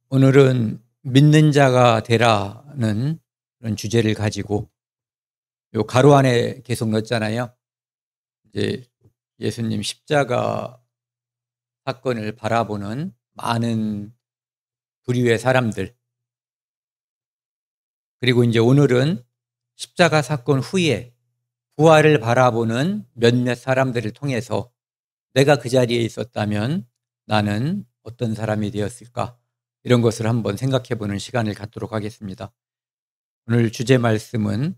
오늘은 믿는 자가 되라는 그런 주제를 가지고 요 가로 안에 계속 넣었잖아요. 이제 예수님 십자가 사건을 바라보는 많은 부류의 사람들, 그리고 이제 오늘은 십자가 사건 후에 부활을 바라보는 몇몇 사람들을 통해서 내가 그 자리에 있었다면 나는 어떤 사람이 되었을까, 이런 것을 한번 생각해 보는 시간을 갖도록 하겠습니다. 오늘 주제 말씀은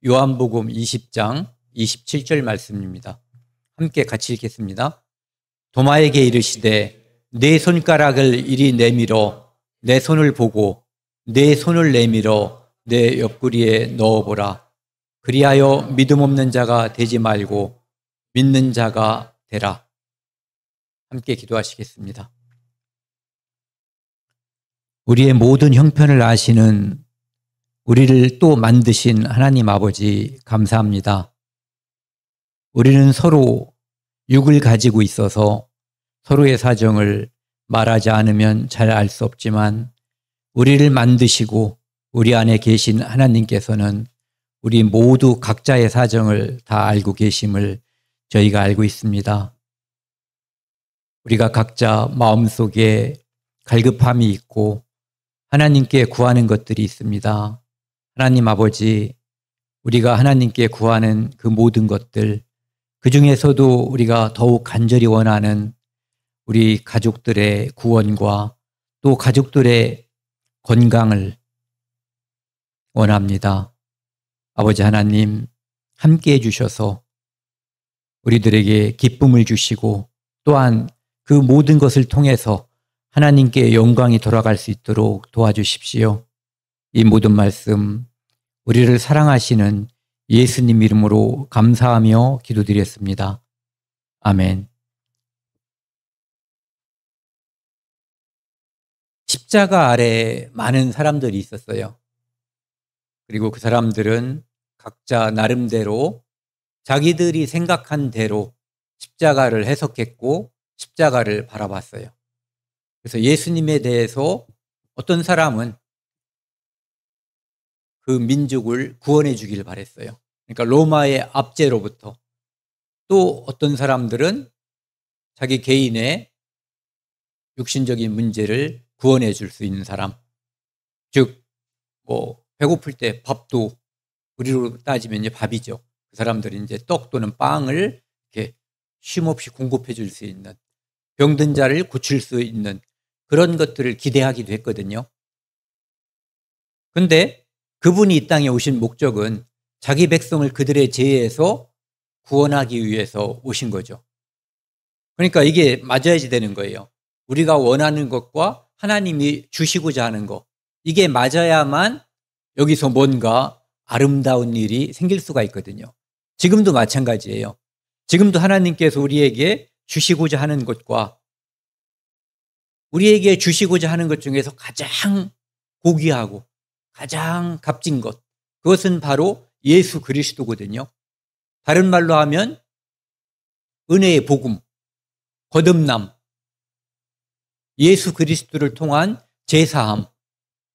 요한복음 20장 27절 말씀입니다. 함께 같이 읽겠습니다. 도마에게 이르시되 내 손가락을 이리 내밀어 내 손을 보고 내 손을 내밀어 내 옆구리에 넣어보라. 그리하여 믿음 없는 자가 되지 말고 믿는 자가 되라. 함께 기도하시겠습니다. 우리의 모든 형편을 아시는 우리를 또 만드신 하나님 아버지, 감사합니다. 우리는 서로 육을 가지고 있어서 서로의 사정을 말하지 않으면 잘 알 수 없지만, 우리를 만드시고 우리 안에 계신 하나님께서는 우리 모두 각자의 사정을 다 알고 계심을 저희가 알고 있습니다. 우리가 각자 마음속에 갈급함이 있고 하나님께 구하는 것들이 있습니다. 하나님 아버지, 우리가 하나님께 구하는 그 모든 것들, 그 중에서도 우리가 더욱 간절히 원하는 우리 가족들의 구원과 또 가족들의 건강을 원합니다. 아버지 하나님, 함께 해주셔서 우리들에게 기쁨을 주시고 또한 그 모든 것을 통해서 하나님께 영광이 돌아갈 수 있도록 도와주십시오. 이 모든 말씀 우리를 사랑하시는 예수님 이름으로 감사하며 기도드렸습니다. 아멘. 십자가 아래에 많은 사람들이 있었어요. 그리고 그 사람들은 각자 나름대로 자기들이 생각한 대로 십자가를 해석했고 십자가를 바라봤어요. 그래서 예수님에 대해서 어떤 사람은 그 민족을 구원해 주길 바랬어요. 그러니까 로마의 압제로부터. 또 어떤 사람들은 자기 개인의 육신적인 문제를 구원해 줄 수 있는 사람, 즉 배고플 때 밥도, 우리로 따지면 이제 밥이죠. 그 사람들이 이제 떡 또는 빵을 이렇게 쉼없이 공급해 줄 수 있는, 병든 자를 고칠 수 있는 그런 것들을 기대하기도 했거든요. 그런데 그분이 이 땅에 오신 목적은 자기 백성을 그들의 죄에서 구원하기 위해서 오신 거죠. 그러니까 이게 맞아야지 되는 거예요. 우리가 원하는 것과 하나님이 주시고자 하는 것, 이게 맞아야만 여기서 뭔가 아름다운 일이 생길 수가 있거든요. 지금도 마찬가지예요. 지금도 하나님께서 우리에게 주시고자 하는 것과 우리에게 주시고자 하는 것 중에서 가장 고귀하고 가장 값진 것, 그것은 바로 예수 그리스도거든요. 다른 말로 하면 은혜의 복음, 거듭남, 예수 그리스도를 통한 제사함,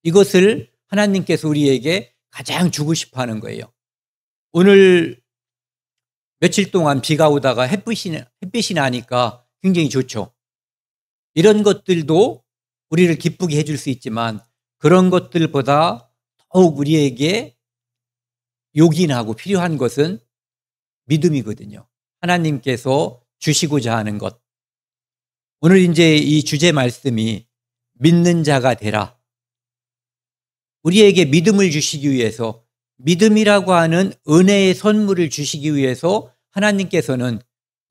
이것을 하나님께서 우리에게 가장 주고 싶어 하는 거예요. 오늘 며칠 동안 비가 오다가 햇빛이 나니까 굉장히 좋죠. 이런 것들도 우리를 기쁘게 해줄 수 있지만 그런 것들보다 더욱 우리에게 요긴하고 필요한 것은 믿음이거든요. 하나님께서 주시고자 하는 것. 오늘 이제 이 주제 말씀이 믿는 자가 되라. 우리에게 믿음을 주시기 위해서, 믿음이라고 하는 은혜의 선물을 주시기 위해서 하나님께서는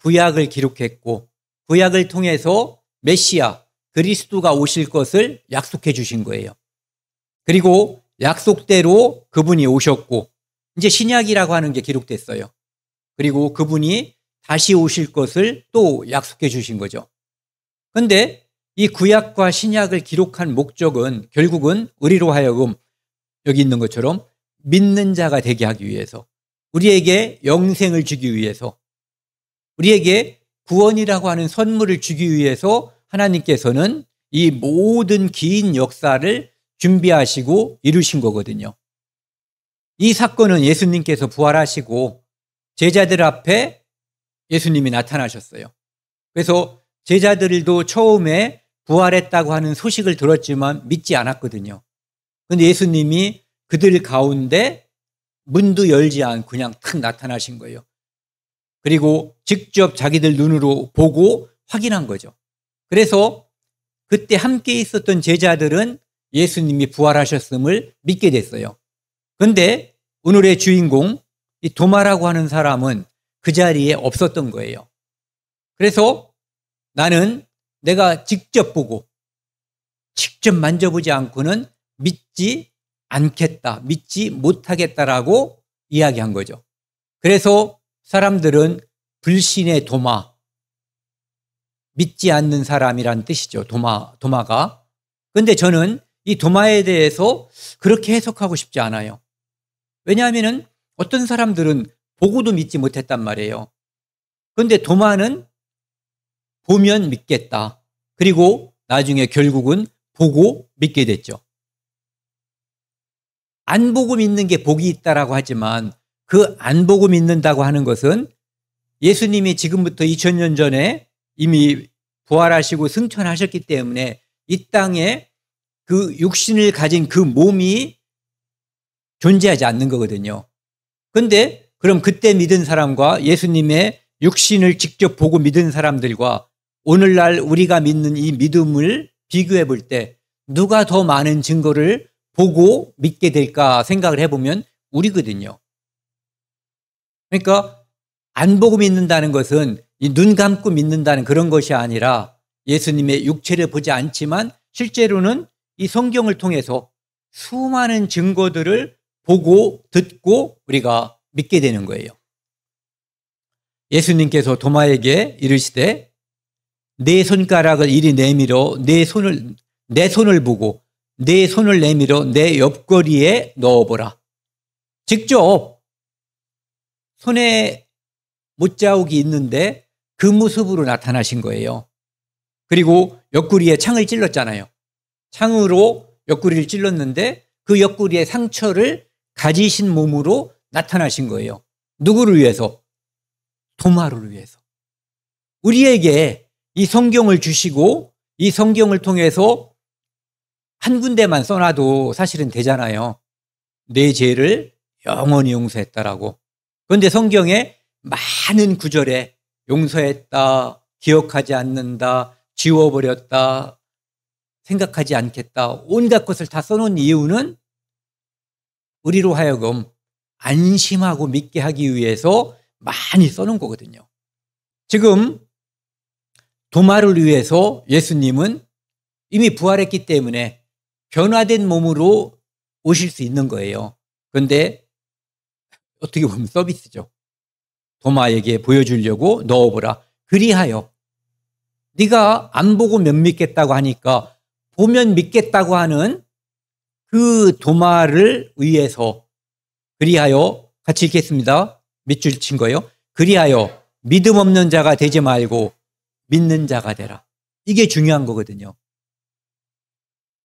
구약을 기록했고 구약을 통해서 메시아 그리스도가 오실 것을 약속해 주신 거예요. 그리고 약속대로 그분이 오셨고 이제 신약이라고 하는 게 기록됐어요. 그리고 그분이 다시 오실 것을 또 약속해 주신 거죠. 그런데 이 구약과 신약을 기록한 목적은 결국은 우리로 하여금 여기 있는 것처럼 믿는 자가 되게 하기 위해서, 우리에게 영생을 주기 위해서, 우리에게 구원이라고 하는 선물을 주기 위해서 하나님께서는 이 모든 긴 역사를 준비하시고 이루신 거거든요. 이 사건은 예수님께서 부활하시고 제자들 앞에 예수님이 나타나셨어요. 그래서 제자들도 처음에 부활했다고 하는 소식을 들었지만 믿지 않았거든요. 그런데 예수님이 그들 가운데 문도 열지 않고 그냥 탁 나타나신 거예요. 그리고 직접 자기들 눈으로 보고 확인한 거죠. 그래서 그때 함께 있었던 제자들은 예수님이 부활하셨음을 믿게 됐어요. 그런데 오늘의 주인공 이 도마라고 하는 사람은 그 자리에 없었던 거예요. 그래서 나는 내가 직접 보고 직접 만져보지 않고는 믿지 않겠다, 믿지 못하겠다라고 이야기한 거죠. 그래서 사람들은 불신의 도마, 믿지 않는 사람이란 뜻이죠. 도마가. 그런데 저는 이 도마에 대해서 그렇게 해석하고 싶지 않아요. 왜냐하면 어떤 사람들은 보고도 믿지 못했단 말이에요. 그런데 도마는 보면 믿겠다. 그리고 나중에 결국은 보고 믿게 됐죠. 안 보고 믿는 게 복이 있다라고 하지만 그 안 보고 믿는다고 하는 것은 예수님이 지금부터 2000년 전에 이미 부활하시고 승천하셨기 때문에 이 땅에 그 육신을 가진 그 몸이 존재하지 않는 거거든요. 그런데 그럼 그때 믿은 사람과 예수님의 육신을 직접 보고 믿은 사람들과 오늘날 우리가 믿는 이 믿음을 비교해 볼 때 누가 더 많은 증거를 보고 믿게 될까 생각을 해보면 우리거든요. 그러니까 안 보고 믿는다는 것은 이 눈 감고 믿는다는 그런 것이 아니라 예수님의 육체를 보지 않지만 실제로는 이 성경을 통해서 수많은 증거들을 보고 듣고 우리가 믿게 되는 거예요. 예수님께서 도마에게 이르시되 내 손가락을 이리 내밀어 내 손을 보고 내 손을 내밀어 내 옆구리에 넣어보라. 직접 손에 못자국이 있는데 그 모습으로 나타나신 거예요. 그리고 옆구리에 창을 찔렀잖아요. 창으로 옆구리를 찔렀는데 그 옆구리에 상처를 가지신 몸으로 나타나신 거예요. 누구를 위해서? 도마를 위해서. 우리에게 이 성경을 주시고 이 성경을 통해서 한 군데만 써놔도 사실은 되잖아요. 내 죄를 영원히 용서했다라고. 그런데 성경에 많은 구절에 용서했다, 기억하지 않는다, 지워버렸다, 생각하지 않겠다, 온갖 것을 다 써놓은 이유는 우리로 하여금 안심하고 믿게 하기 위해서 많이 써놓은 거거든요. 지금 도마를 위해서 예수님은 이미 부활했기 때문에 변화된 몸으로 오실 수 있는 거예요. 그런데 어떻게 보면 서비스죠. 도마에게 보여주려고 넣어보라. 그리하여 네가 안 보고 못 믿겠다고 하니까 보면 믿겠다고 하는 그 도마를 위해서 그리하여 같이 읽겠습니다. 밑줄 친 거예요. 그리하여 믿음 없는 자가 되지 말고 믿는 자가 되라. 이게 중요한 거거든요.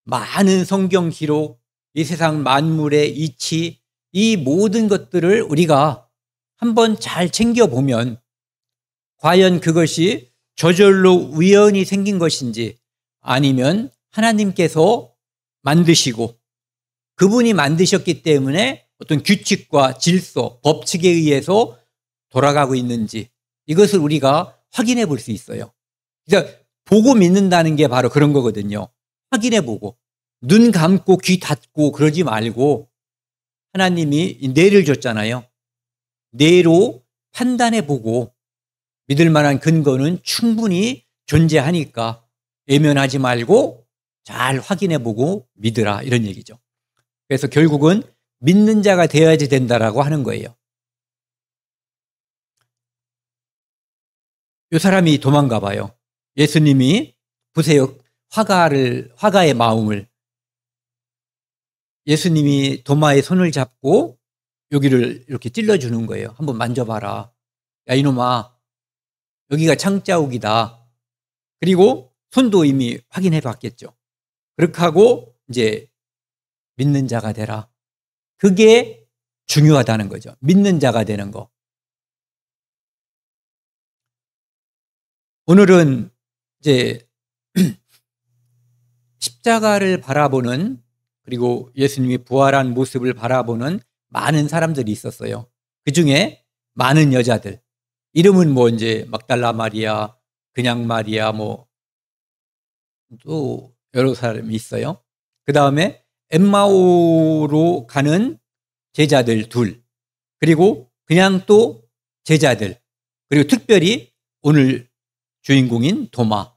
많은 성경 기록, 이 세상 만물의 이치, 이 모든 것들을 우리가 한번 잘 챙겨보면 과연 그것이 저절로 우연히 생긴 것인지 아니면 하나님께서 만드시고 그분이 만드셨기 때문에 어떤 규칙과 질서, 법칙에 의해서 돌아가고 있는지 이것을 우리가 확인해 볼 수 있어요. 그러니까 보고 믿는다는 게 바로 그런 거거든요. 확인해 보고 눈 감고 귀 닫고 그러지 말고 하나님이 뇌를 줬잖아요. 뇌로 판단해 보고 믿을 만한 근거는 충분히 존재하니까 외면하지 말고 잘 확인해 보고 믿으라 이런 얘기죠. 그래서 결국은 믿는 자가 되어야지 된다라고 하는 거예요. 이 사람이 도망가 봐요. 예수님이 보세요. 화가의 마음을 예수님이 도마의 손을 잡고 여기를 이렇게 찔러주는 거예요. 한번 만져봐라. 야 이놈아 여기가 창자국이다. 그리고 손도 이미 확인해 봤겠죠. 그렇게 하고 이제 믿는 자가 되라. 그게 중요하다는 거죠. 믿는 자가 되는 거. 오늘은 이제 십자가를 바라보는, 그리고 예수님이 부활한 모습을 바라보는 많은 사람들이 있었어요. 그 중에 많은 여자들. 이름은 뭐 이제 막달라 마리아, 그냥 마리아, 뭐 또 여러 사람이 있어요. 그 다음에 엠마오로 가는 제자들 둘, 그리고 그냥 또 제자들, 그리고 특별히 오늘 주인공인 도마.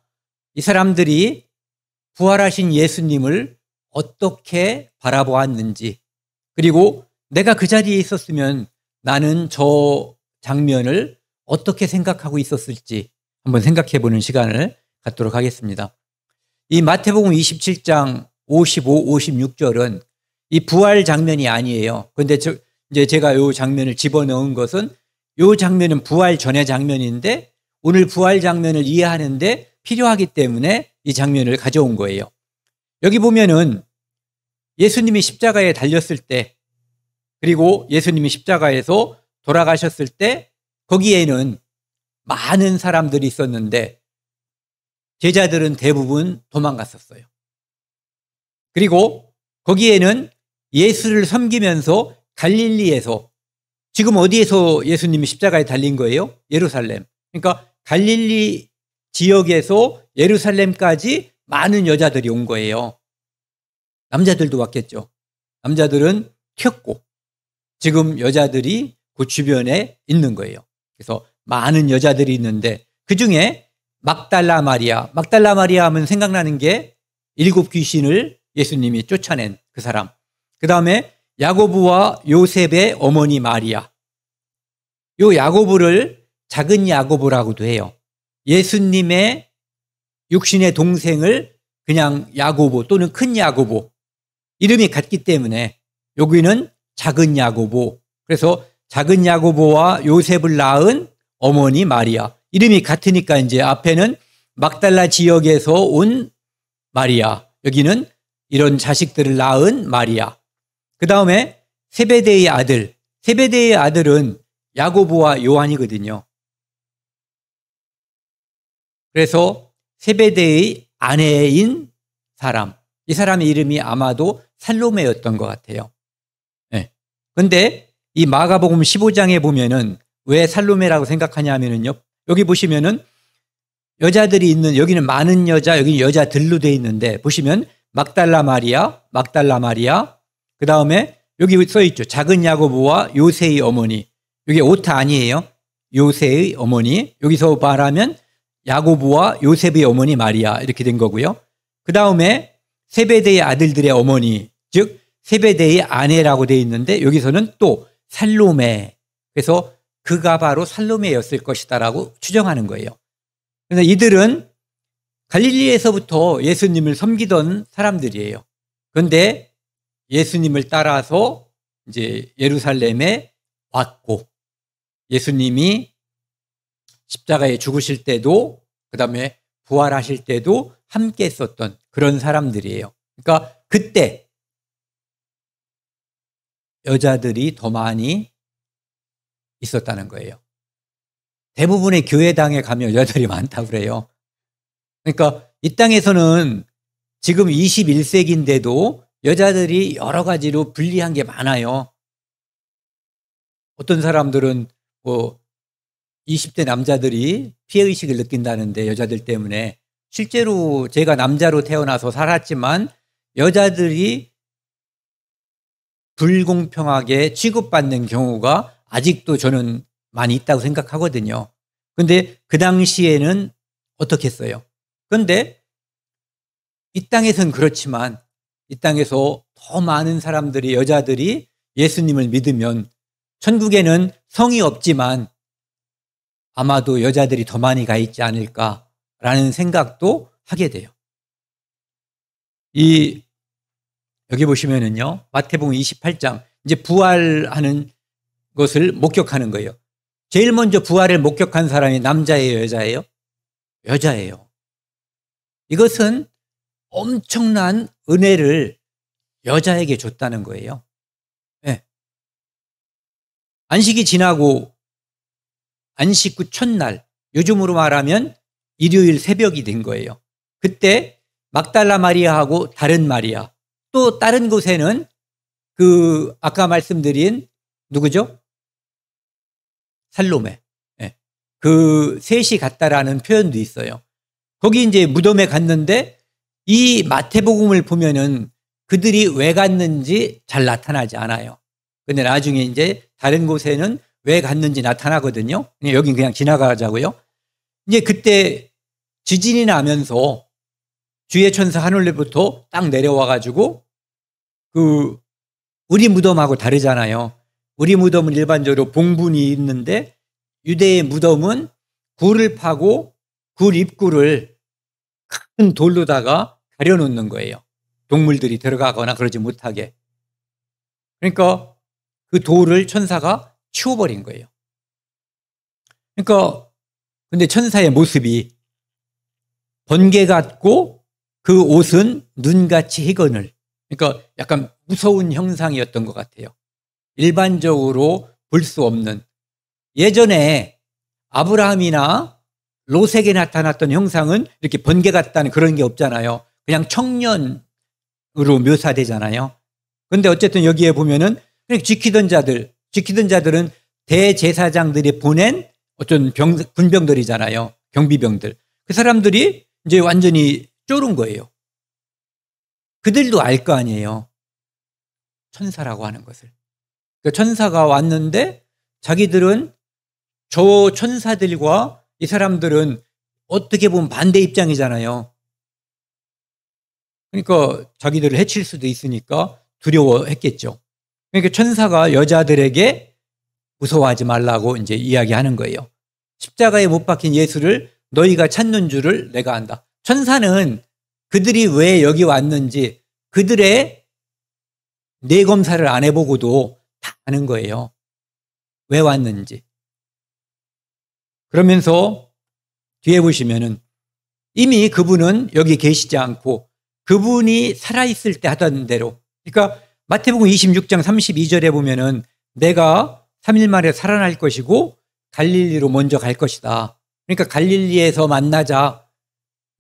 이 사람들이 부활하신 예수님을 어떻게 바라보았는지, 그리고 내가 그 자리에 있었으면 나는 저 장면을 어떻게 생각하고 있었을지 한번 생각해 보는 시간을 갖도록 하겠습니다. 이 마태복음 27장 55, 56절은 이 부활 장면이 아니에요. 그런데 이제 제가 이 장면을 집어넣은 것은, 이 장면은 부활 전의 장면인데 오늘 부활 장면을 이해하는데 필요하기 때문에 이 장면을 가져온 거예요. 여기 보면은 예수님이 십자가에 달렸을 때, 그리고 예수님이 십자가에서 돌아가셨을 때 거기에는 많은 사람들이 있었는데 제자들은 대부분 도망갔었어요. 그리고 거기에는 예수를 섬기면서 갈릴리에서, 지금 어디에서 예수님이 십자가에 달린 거예요? 예루살렘. 그러니까 갈릴리 지역에서 예루살렘까지 많은 여자들이 온 거예요. 남자들도 왔겠죠. 남자들은 튀었고 지금 여자들이 그 주변에 있는 거예요. 그래서 많은 여자들이 있는데 그중에 막달라 마리아 하면 생각나는 게 7 귀신을 예수님이 쫓아낸 그 사람. 그 다음에 야고보와 요셉의 어머니 마리아. 요 야고보를 작은 야고보라고도 해요. 예수님의 육신의 동생을 그냥 야고보 또는 큰 야고보, 이름이 같기 때문에 여기는 작은 야고보. 그래서 작은 야고보와 요셉을 낳은 어머니 마리아. 이름이 같으니까 이제 앞에는 막달라 지역에서 온 마리아, 여기는 이런 자식들을 낳은 마리아. 그 다음에 세베대의 아들. 세베대의 아들은 야고보와 요한이거든요. 그래서 세베대의 아내인 사람, 이 사람의 이름이 아마도 살로메였던 것 같아요. 그런데 이 마가복음 15장에 보면은 왜 살로메라고 생각하냐면요, 여기 보시면은 여자들이 있는, 여기는 많은 여자, 여기는 여자들로 되어 있는데 보시면 막달라 마리아, 그 다음에 여기 써 있죠. 작은 야고보와 요새의 어머니. 이게 오타 아니에요. 요새의 어머니. 여기서 말하면 야고보와 요셉의 어머니 마리아, 이렇게 된 거고요. 그 다음에 세베대의 아들들의 어머니, 즉 세베대의 아내라고 되어 있는데 여기서는 또 살로메. 그래서 그가 바로 살로메였을 것이다라고 추정하는 거예요. 그래서 이들은 갈릴리에서부터 예수님을 섬기던 사람들이에요. 그런데 예수님을 따라서 이제 예루살렘에 왔고, 예수님이 십자가에 죽으실 때도, 그 다음에 부활하실 때도 함께 있었던 그런 사람들이에요. 그러니까 그때 여자들이 더 많이 있었다는 거예요. 대부분의 교회당에 가면 여자들이 많다고 그래요. 그러니까 이 땅에서는 지금 21세기인데도 여자들이 여러 가지로 불리한 게 많아요. 어떤 사람들은 뭐 20대 남자들이 피해의식을 느낀다는데 여자들 때문에, 실제로 제가 남자로 태어나서 살았지만 여자들이 불공평하게 취급받는 경우가 아직도 저는 많이 있다고 생각하거든요. 그런데 그 당시에는 어떻게 했어요? 그런데 이 땅에서는 그렇지만 이 땅에서 더 많은 사람들이, 여자들이 예수님을 믿으면 천국에는 성이 없지만 아마도 여자들이 더 많이 가 있지 않을까라는 생각도 하게 돼요. 여기 보시면은요, 마태복음 28장, 이제 부활하는 것을 목격하는 거예요. 제일 먼저 부활을 목격한 사람이 남자예요, 여자예요? 여자예요. 이것은 엄청난 은혜를 여자에게 줬다는 거예요. 네. 안식이 지나고 안식 후 첫날, 요즘으로 말하면 일요일 새벽이 된 거예요. 그때 막달라 마리아하고 다른 마리아, 또 다른 곳에는 아까 말씀드린 누구죠? 살로메. 네. 그 셋이 갔다라는 표현도 있어요. 거기 이제 무덤에 갔는데 이 마태복음을 보면은 그들이 왜 갔는지 잘 나타나지 않아요. 근데 나중에 이제 다른 곳에는 왜 갔는지 나타나거든요. 여긴 그냥 지나가자고요. 이제 그때 지진이 나면서 주의 천사 하늘로부터 딱 내려와가지고 우리 무덤하고 다르잖아요. 우리 무덤은 일반적으로 봉분이 있는데 유대의 무덤은 굴을 파고 굴 입구를 큰 돌로다가 가려놓는 거예요. 동물들이 들어가거나 그러지 못하게. 그러니까 그 돌을 천사가 치워버린 거예요. 그러니까 근데 천사의 모습이 번개 같고 그 옷은 눈같이 희건을, 그러니까 약간 무서운 형상이었던 것 같아요. 일반적으로 볼 수 없는, 예전에 아브라함이나 롯에게 나타났던 형상은 이렇게 번개 같다는 그런 게 없잖아요. 그냥 청년으로 묘사되잖아요. 그런데 어쨌든 여기에 보면은 지키던 자들은 대제사장들이 보낸 어떤 군병들이잖아요. 경비병들. 그 사람들이 이제 완전히 쫄은 거예요. 그들도 알 거 아니에요. 천사라고 하는 것을. 그러니까 천사가 왔는데 자기들은 저 천사들과 이 사람들은 어떻게 보면 반대 입장이잖아요. 그러니까 자기들을 해칠 수도 있으니까 두려워했겠죠. 그러니까 천사가 여자들에게 무서워하지 말라고 이제 이야기하는 거예요. 십자가에 못 박힌 예수를 너희가 찾는 줄을 내가 안다. 천사는 그들이 왜 여기 왔는지 그들의 뇌검사를 안 해보고도 다 아는 거예요. 왜 왔는지. 그러면서 뒤에 보시면은 이미 그분은 여기 계시지 않고 그분이 살아있을 때 하던 대로, 그러니까 마태복음 26장 32절에 보면은 내가 3일 만에 살아날 것이고 갈릴리로 먼저 갈 것이다. 그러니까 갈릴리에서 만나자.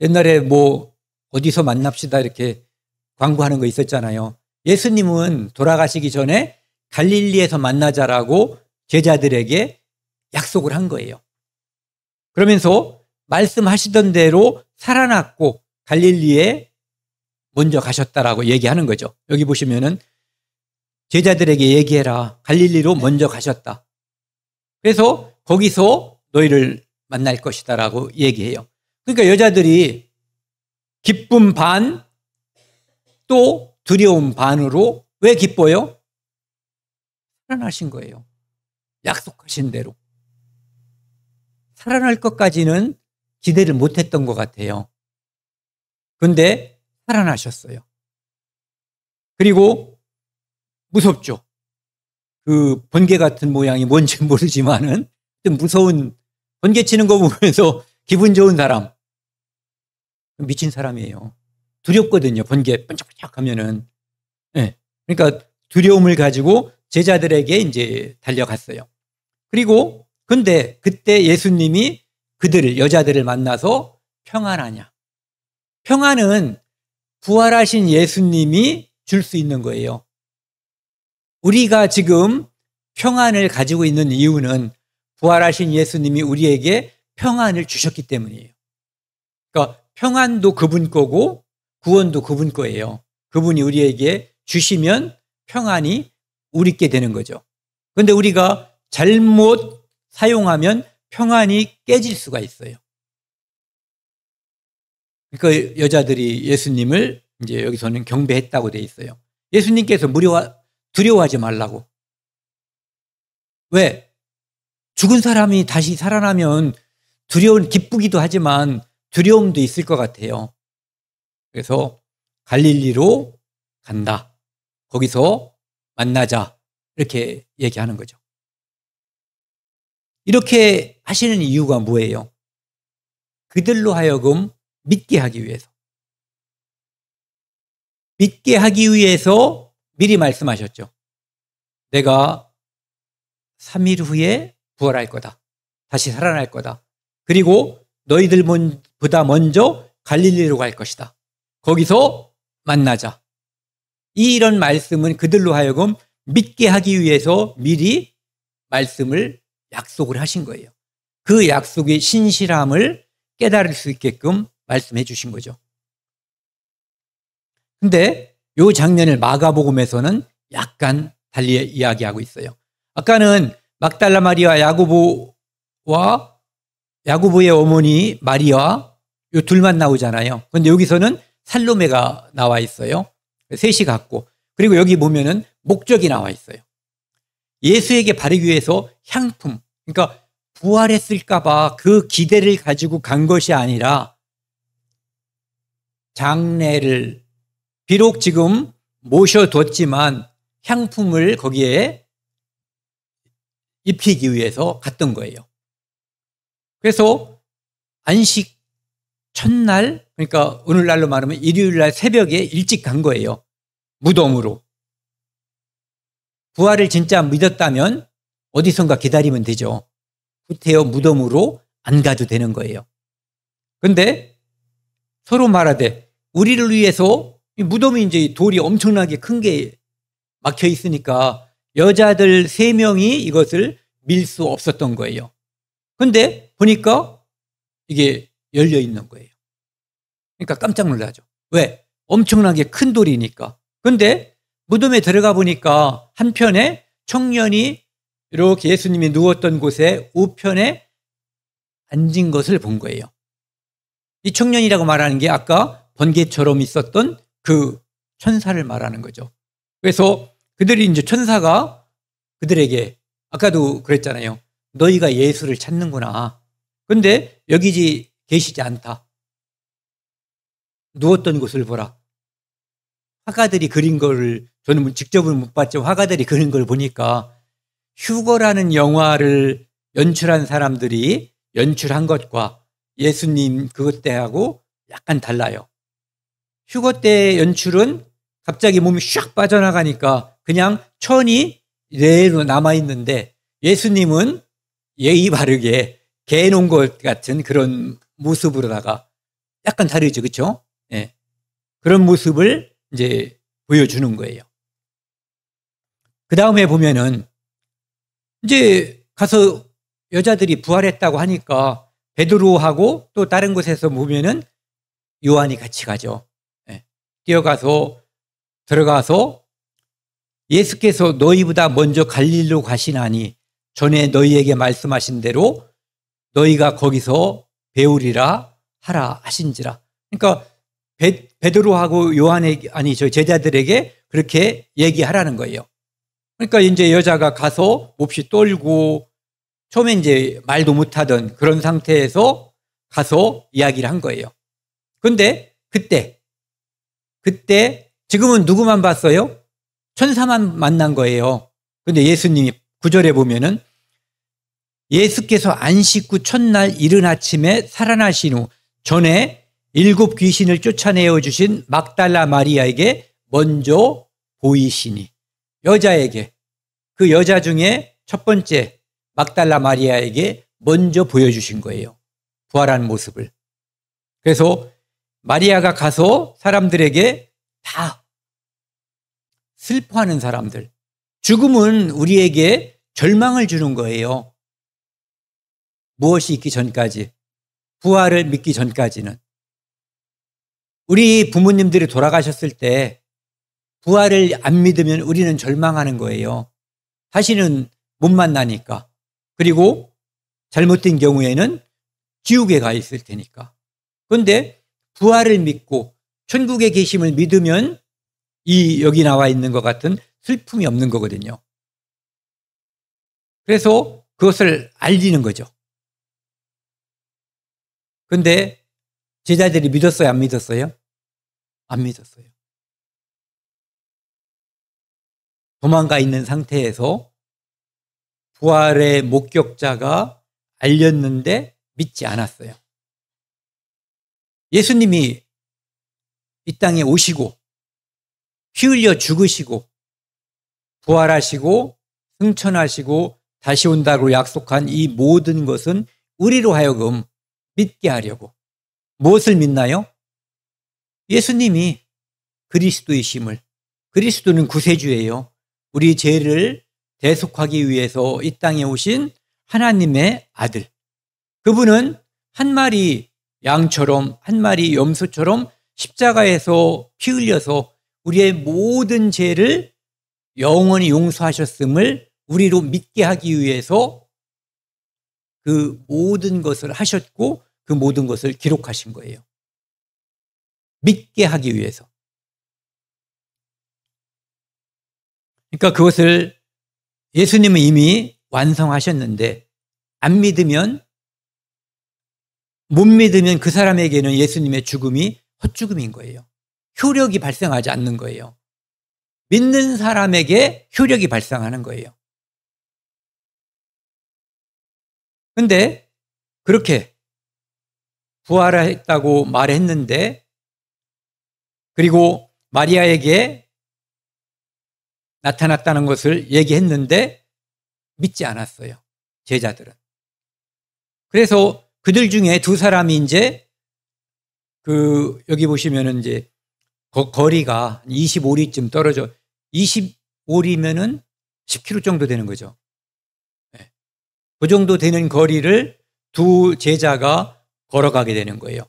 옛날에 뭐 어디서 만납시다 이렇게 광고하는 거 있었잖아요. 예수님은 돌아가시기 전에 갈릴리에서 만나자라고 제자들에게 약속을 한 거예요. 그러면서 말씀하시던 대로 살아났고 갈릴리에 먼저 가셨다라고 얘기하는 거죠. 여기 보시면은 제자들에게 얘기해라. 갈릴리로 먼저 가셨다. 그래서 거기서 너희를 만날 것이다라고 얘기해요. 그러니까 여자들이 기쁨 반, 또 두려움 반으로, 왜 기뻐요? 살아나신 거예요. 약속하신 대로. 살아날 것까지는 기대를 못했던 것 같아요. 그런데 살아나셨어요. 그리고 무섭죠. 그 번개 같은 모양이 뭔지 모르지만은 좀 무서운, 번개 치는 거 보면서 기분 좋은 사람, 미친 사람이에요. 두렵거든요. 번개 번쩍번쩍 하면은. 네. 그러니까 두려움을 가지고 제자들에게 이제 달려갔어요. 그리고 근데 그때 예수님이 여자들을 만나서 평안하냐. 평안은 부활하신 예수님이 줄 수 있는 거예요. 우리가 지금 평안을 가지고 있는 이유는 부활하신 예수님이 우리에게 평안을 주셨기 때문이에요. 그러니까 평안도 그분 거고 구원도 그분 거예요. 그분이 우리에게 주시면 평안이 우리께 되는 거죠. 그런데 우리가 잘못 사용하면 평안이 깨질 수가 있어요. 그러니까 여자들이 예수님을 이제 여기서는 경배했다고 돼 있어요. 예수님께서 두려워하지 말라고. 왜? 죽은 사람이 다시 살아나면 기쁘기도 하지만 두려움도 있을 것 같아요. 그래서 갈릴리로 간다. 거기서 만나자. 이렇게 얘기하는 거죠. 이렇게 하시는 이유가 뭐예요? 그들로 하여금 믿게 하기 위해서. 믿게 하기 위해서 미리 말씀하셨죠. 내가 3일 후에 부활할 거다. 다시 살아날 거다. 그리고 너희들보다 먼저 갈릴리로 갈 것이다. 거기서 만나자. 이런 말씀은 그들로 하여금 믿게 하기 위해서 미리 말씀을 약속을 하신 거예요. 그 약속의 신실함을 깨달을 수 있게끔 말씀해 주신 거죠. 근데 이 장면을 마가복음에서는 약간 달리 이야기하고 있어요. 아까는 막달라 마리아 야고보와 야고보의 어머니 마리아 이 둘만 나오잖아요. 그런데 여기서는 살로메가 나와 있어요. 셋이 같고, 그리고 여기 보면은 목적이 나와 있어요. 예수에게 바르기 위해서 향품, 그러니까 부활했을까봐 그 기대를 가지고 간 것이 아니라 장례를 비록 지금 모셔뒀지만 향품을 거기에 입히기 위해서 갔던 거예요. 그래서 안식 첫날, 그러니까 오늘날로 말하면 일요일날 새벽에 일찍 간 거예요. 무덤으로. 부활을 진짜 믿었다면 어디선가 기다리면 되죠. 후태여 무덤으로 안 가도 되는 거예요. 그런데 서로 말하되 우리를 위해서 이 무덤이 이제 돌이 엄청나게 큰 게 막혀 있으니까 여자들 3명이 이것을 밀 수 없었던 거예요. 그런데 보니까 이게 열려 있는 거예요. 그러니까 깜짝 놀라죠. 왜? 엄청나게 큰 돌이니까. 그런데 무덤에 들어가 보니까 한편에 청년이 이렇게 예수님이 누웠던 곳에 우편에 앉은 것을 본 거예요. 이 청년이라고 말하는 게 아까 번개처럼 있었던 그 천사를 말하는 거죠. 그래서 그들이 이제 천사가 그들에게 아까도 그랬잖아요. 너희가 예수를 찾는구나. 그런데 여기 계시지 않다. 누웠던 곳을 보라. 화가들이 그린 거를, 저는 직접은 못 봤지만 화가들이 그린 걸 보니까 휴거라는 영화를 연출한 사람들이 연출한 것과 예수님 그것 때하고 약간 달라요. 휴거 때 연출은 갑자기 몸이 샥 빠져나가니까 그냥 천이 그대로 남아있는데 예수님은 예의 바르게 개놓은 것 같은 그런 모습으로다가 약간 다르죠. 그렇죠? 예. 그런 모습을 이제 보여주는 거예요. 그 다음에 보면은 이제 가서 여자들이 부활했다고 하니까 베드로하고 또 다른 곳에서 보면은 요한이 같이 가죠. 예. 뛰어가서 들어가서 예수께서 너희보다 먼저 갈릴리로 가시나니 전에 너희에게 말씀하신 대로 너희가 거기서 배우리라 하라 하신지라. 그러니까 베드로하고 요한에게, 아니 저 제자들에게 그렇게 얘기하라는 거예요. 그러니까 이제 여자가 가서 몹시 떨고 처음에 이제 말도 못하던 그런 상태에서 가서 이야기를 한 거예요. 그런데 그때 지금은 누구만 봤어요? 천사만 만난 거예요. 그런데 예수님이 9절에 보면은 예수께서 안식 후 첫날 이른 아침에 살아나신 후 전에 7 귀신을 쫓아내어 주신 막달라 마리아에게 먼저 보이시니, 여자에게, 그 여자 중에 첫 번째 막달라 마리아에게 먼저 보여주신 거예요. 부활한 모습을. 그래서 마리아가 가서 사람들에게 다 슬퍼하는 사람들, 죽음은 우리에게 절망을 주는 거예요. 무엇이 있기 전까지, 부활을 믿기 전까지는. 우리 부모님들이 돌아가셨을 때 부활을 안 믿으면 우리는 절망하는 거예요. 다시는 못 만나니까. 그리고 잘못된 경우에는 지옥에 가 있을 테니까. 그런데 부활을 믿고 천국에 계심을 믿으면 여기 나와 있는 것 같은 슬픔이 없는 거거든요. 그래서 그것을 알리는 거죠. 그런데 제자들이 믿었어요? 안 믿었어요? 안 믿었어요. 도망가 있는 상태에서 부활의 목격자가 알렸는데 믿지 않았어요. 예수님이 이 땅에 오시고 피 흘려 죽으시고 부활하시고 승천하시고 다시 온다고 약속한 이 모든 것은 우리로 하여금 믿게 하려고. 무엇을 믿나요? 예수님이 그리스도이심을. 그리스도는 구세주예요. 우리 죄를 대속하기 위해서 이 땅에 오신 하나님의 아들. 그분은 한 마리 양처럼, 한 마리 염소처럼 십자가에서 피 흘려서 우리의 모든 죄를 영원히 용서하셨음을 우리로 믿게 하기 위해서 그 모든 것을 하셨고 그 모든 것을 기록하신 거예요. 믿게 하기 위해서. 그러니까 그것을 예수님은 이미 완성하셨는데 못 믿으면 그 사람에게는 예수님의 죽음이 헛죽음인 거예요. 효력이 발생하지 않는 거예요. 믿는 사람에게 효력이 발생하는 거예요. 그런데 그렇게 부활했다고 말했는데 그리고 마리아에게 나타났다는 것을 얘기했는데 믿지 않았어요. 제자들은. 그래서 그들 중에 두 사람이 이제 여기 보시면은 이제 거리가 25리쯤 떨어져 25리면은 10km 정도 되는 거죠. 네. 그 정도 되는 거리를 두 제자가 걸어가게 되는 거예요.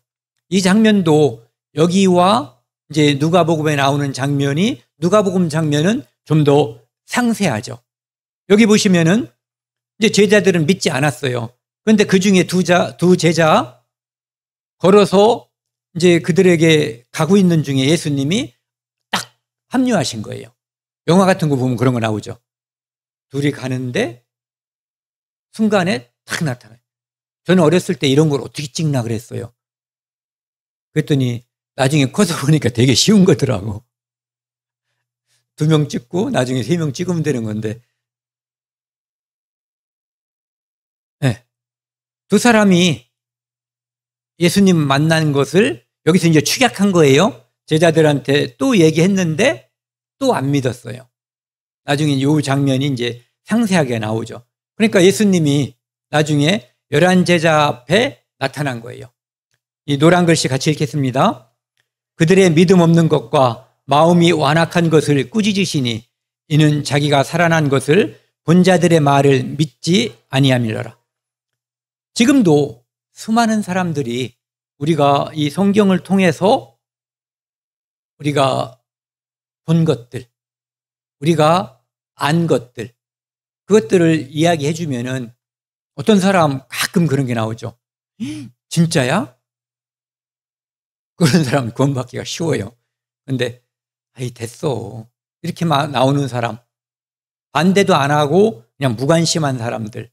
이 장면도 여기와 이제 누가복음에 나오는 장면이 누가복음 장면은 좀 더 상세하죠. 여기 보시면은 이제 제자들은 믿지 않았어요. 그런데 그 중에 두 제자 걸어서 이제 그들에게 가고 있는 중에 예수님이 딱 합류하신 거예요. 영화 같은 거 보면 그런 거 나오죠. 둘이 가는데 순간에 딱 나타나요. 저는 어렸을 때 이런 걸 어떻게 찍나 그랬어요. 그랬더니 나중에 커서 보니까 되게 쉬운 거더라고. 2명 찍고 나중에 3명 찍으면 되는 건데. 네. 두 사람이 예수님 만난 것을 여기서 이제 축약한 거예요. 제자들한테 또 얘기했는데 또 안 믿었어요. 나중에 이 장면이 이제 상세하게 나오죠. 그러니까 예수님이 나중에 11제자 앞에 나타난 거예요. 이 노란 글씨 같이 읽겠습니다. 그들의 믿음 없는 것과 마음이 완악한 것을 꾸짖으시니 이는 자기가 살아난 것을 본 자들의 말을 믿지 아니함이로라. 지금도 수많은 사람들이 우리가 이 성경을 통해서 우리가 본 것들, 우리가 안 것들, 그것들을 이야기해 주면은 어떤 사람 가끔 그런 게 나오죠. 진짜야? 그런 사람 구원받기가 쉬워요. 그런데 아이 됐어. 이렇게 나오는 사람, 반대도 안 하고 그냥 무관심한 사람들.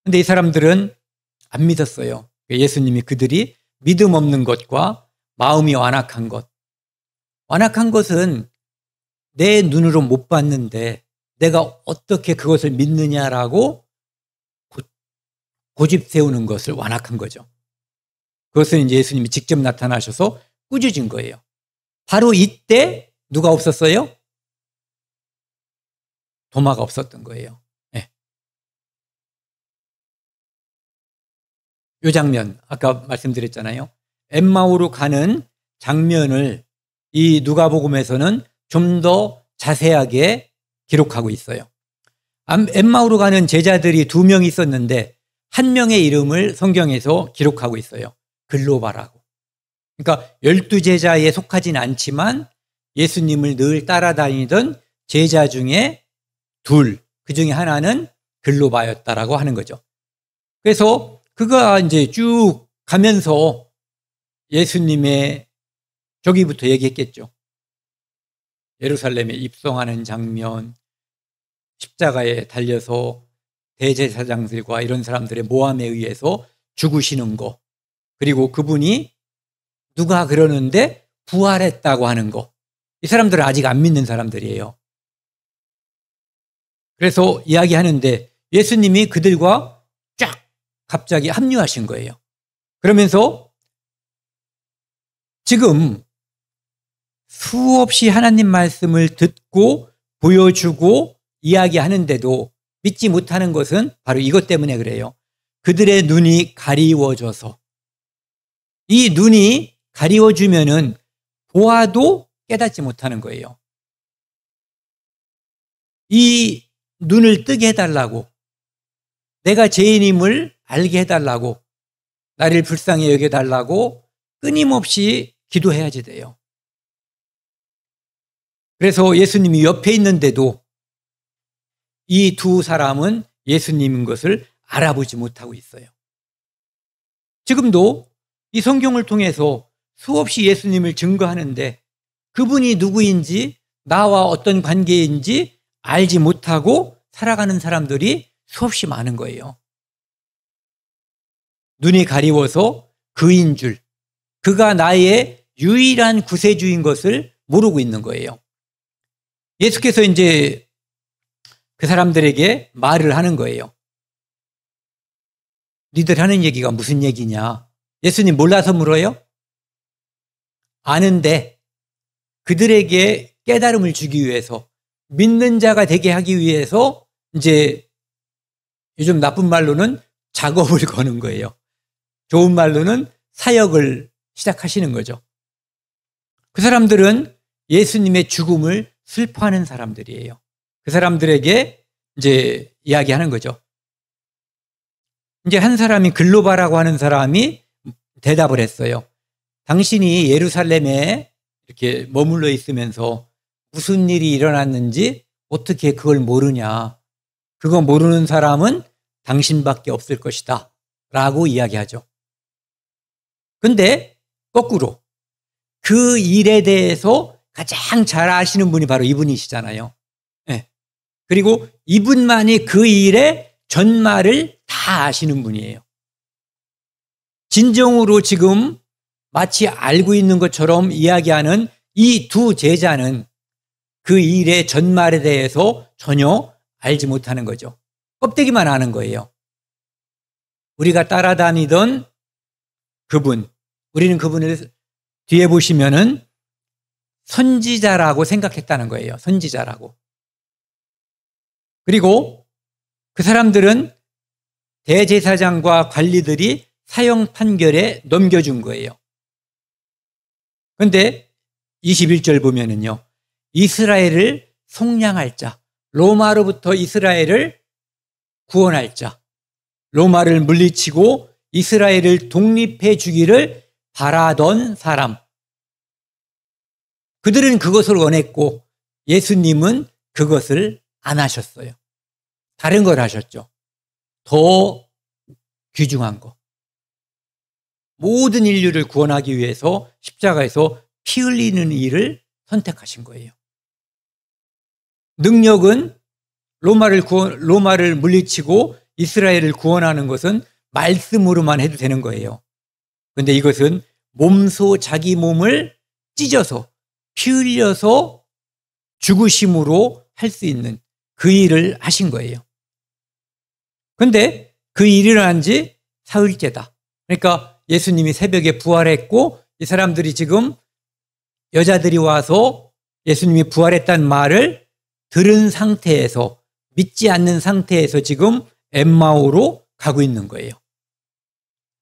그런데 이 사람들은 안 믿었어요. 예수님이 그들이 믿음 없는 것과 마음이 완악한 것. 완악한 것은 내 눈으로 못 봤는데 내가 어떻게 그것을 믿느냐라고 고집 세우는 것을 완악한 거죠. 그것은 이제 예수님이 직접 나타나셔서 꾸짖은 거예요. 바로 이때 누가 없었어요? 도마가 없었던 거예요. 네. 이 장면 아까 말씀드렸잖아요. 엠마오로 가는 장면을 이 누가복음에서는 좀 더 자세하게 기록하고 있어요. 엠마오로 가는 제자들이 2명 있었는데 한 명의 이름을 성경에서 기록하고 있어요. 글로바라고. 그러니까 12제자에 속하진 않지만 예수님을 늘 따라다니던 제자 중에 둘, 그 중에 하나는 글로바였다라고 하는 거죠. 그래서 그가 이제 쭉 가면서 예수님의 저기부터 얘기했겠죠. 예루살렘에 입성하는 장면, 십자가에 달려서 대제사장들과 이런 사람들의 모함에 의해서 죽으시는 거, 그리고 그분이 누가 그러는데 부활했다고 하는 거. 이 사람들은 아직 안 믿는 사람들이에요. 그래서 이야기하는데 예수님이 그들과 쫙 갑자기 합류하신 거예요. 그러면서 지금 수없이 하나님 말씀을 듣고 보여주고 이야기하는데도 믿지 못하는 것은 바로 이것 때문에 그래요. 그들의 눈이 가리워져서. 이 눈이 가리워지면은 보아도 깨닫지 못하는 거예요. 이 눈을 뜨게 해달라고, 내가 죄인임을 알게 해달라고, 나를 불쌍히 여겨달라고 끊임없이 기도해야지 돼요. 그래서 예수님이 옆에 있는데도 이 두 사람은 예수님인 것을 알아보지 못하고 있어요. 지금도 이 성경을 통해서 수없이 예수님을 증거하는데 그분이 누구인지, 나와 어떤 관계인지 알지 못하고 살아가는 사람들이 수없이 많은 거예요. 눈이 가리워서 그인 줄, 그가 나의 유일한 구세주인 것을 모르고 있는 거예요. 예수께서 이제 그 사람들에게 말을 하는 거예요. 니들 하는 얘기가 무슨 얘기냐? 예수님 몰라서 물어요? 아는데 그들에게 깨달음을 주기 위해서, 믿는 자가 되게 하기 위해서 이제 요즘 나쁜 말로는 작업을 거는 거예요. 좋은 말로는 사역을 시작하시는 거죠. 그 사람들은 예수님의 죽음을 슬퍼하는 사람들이에요. 그 사람들에게 이제 이야기하는 거죠. 이제 한 사람이 글로바라고 하는 사람이 대답을 했어요. 당신이 예루살렘에 이렇게 머물러 있으면서 무슨 일이 일어났는지 어떻게 그걸 모르냐. 그거 모르는 사람은 당신밖에 없을 것이다. 라고 이야기하죠. 근데 거꾸로 그 일에 대해서 가장 잘 아시는 분이 바로 이분이시잖아요. 네. 그리고 이분만이 그 일의 전말을 다 아시는 분이에요. 진정으로 지금 마치 알고 있는 것처럼 이야기하는 이 두 제자는 그 일의 전말에 대해서 전혀 알지 못하는 거죠. 껍데기만 아는 거예요. 우리가 따라다니던 그분, 우리는 그분을 뒤에 보시면은 선지자라고 생각했다는 거예요. 선지자라고. 그리고 그 사람들은 대제사장과 관리들이 사형 판결에 넘겨준 거예요. 그런데 21절 보면은요, 이스라엘을 속량할 자, 로마로부터 이스라엘을 구원할 자, 로마를 물리치고 이스라엘을 독립해 주기를 바라던 사람. 그들은 그것을 원했고 예수님은 그것을 안 하셨어요. 다른 걸 하셨죠. 더 귀중한 거. 모든 인류를 구원하기 위해서 십자가에서 피 흘리는 일을 선택하신 거예요. 능력은 로마를 물리치고 이스라엘을 구원하는 것은 말씀으로만 해도 되는 거예요. 그런데 이것은 몸소 자기 몸을 찢어서 피 흘려서 죽으심으로 할 수 있는 그 일을 하신 거예요. 그런데 그 일이 일어난 지 사흘째다. 그러니까 예수님이 새벽에 부활했고 이 사람들이 지금 여자들이 와서 예수님이 부활했다는 말을 들은 상태에서, 믿지 않는 상태에서 지금 엠마오로 가고 있는 거예요.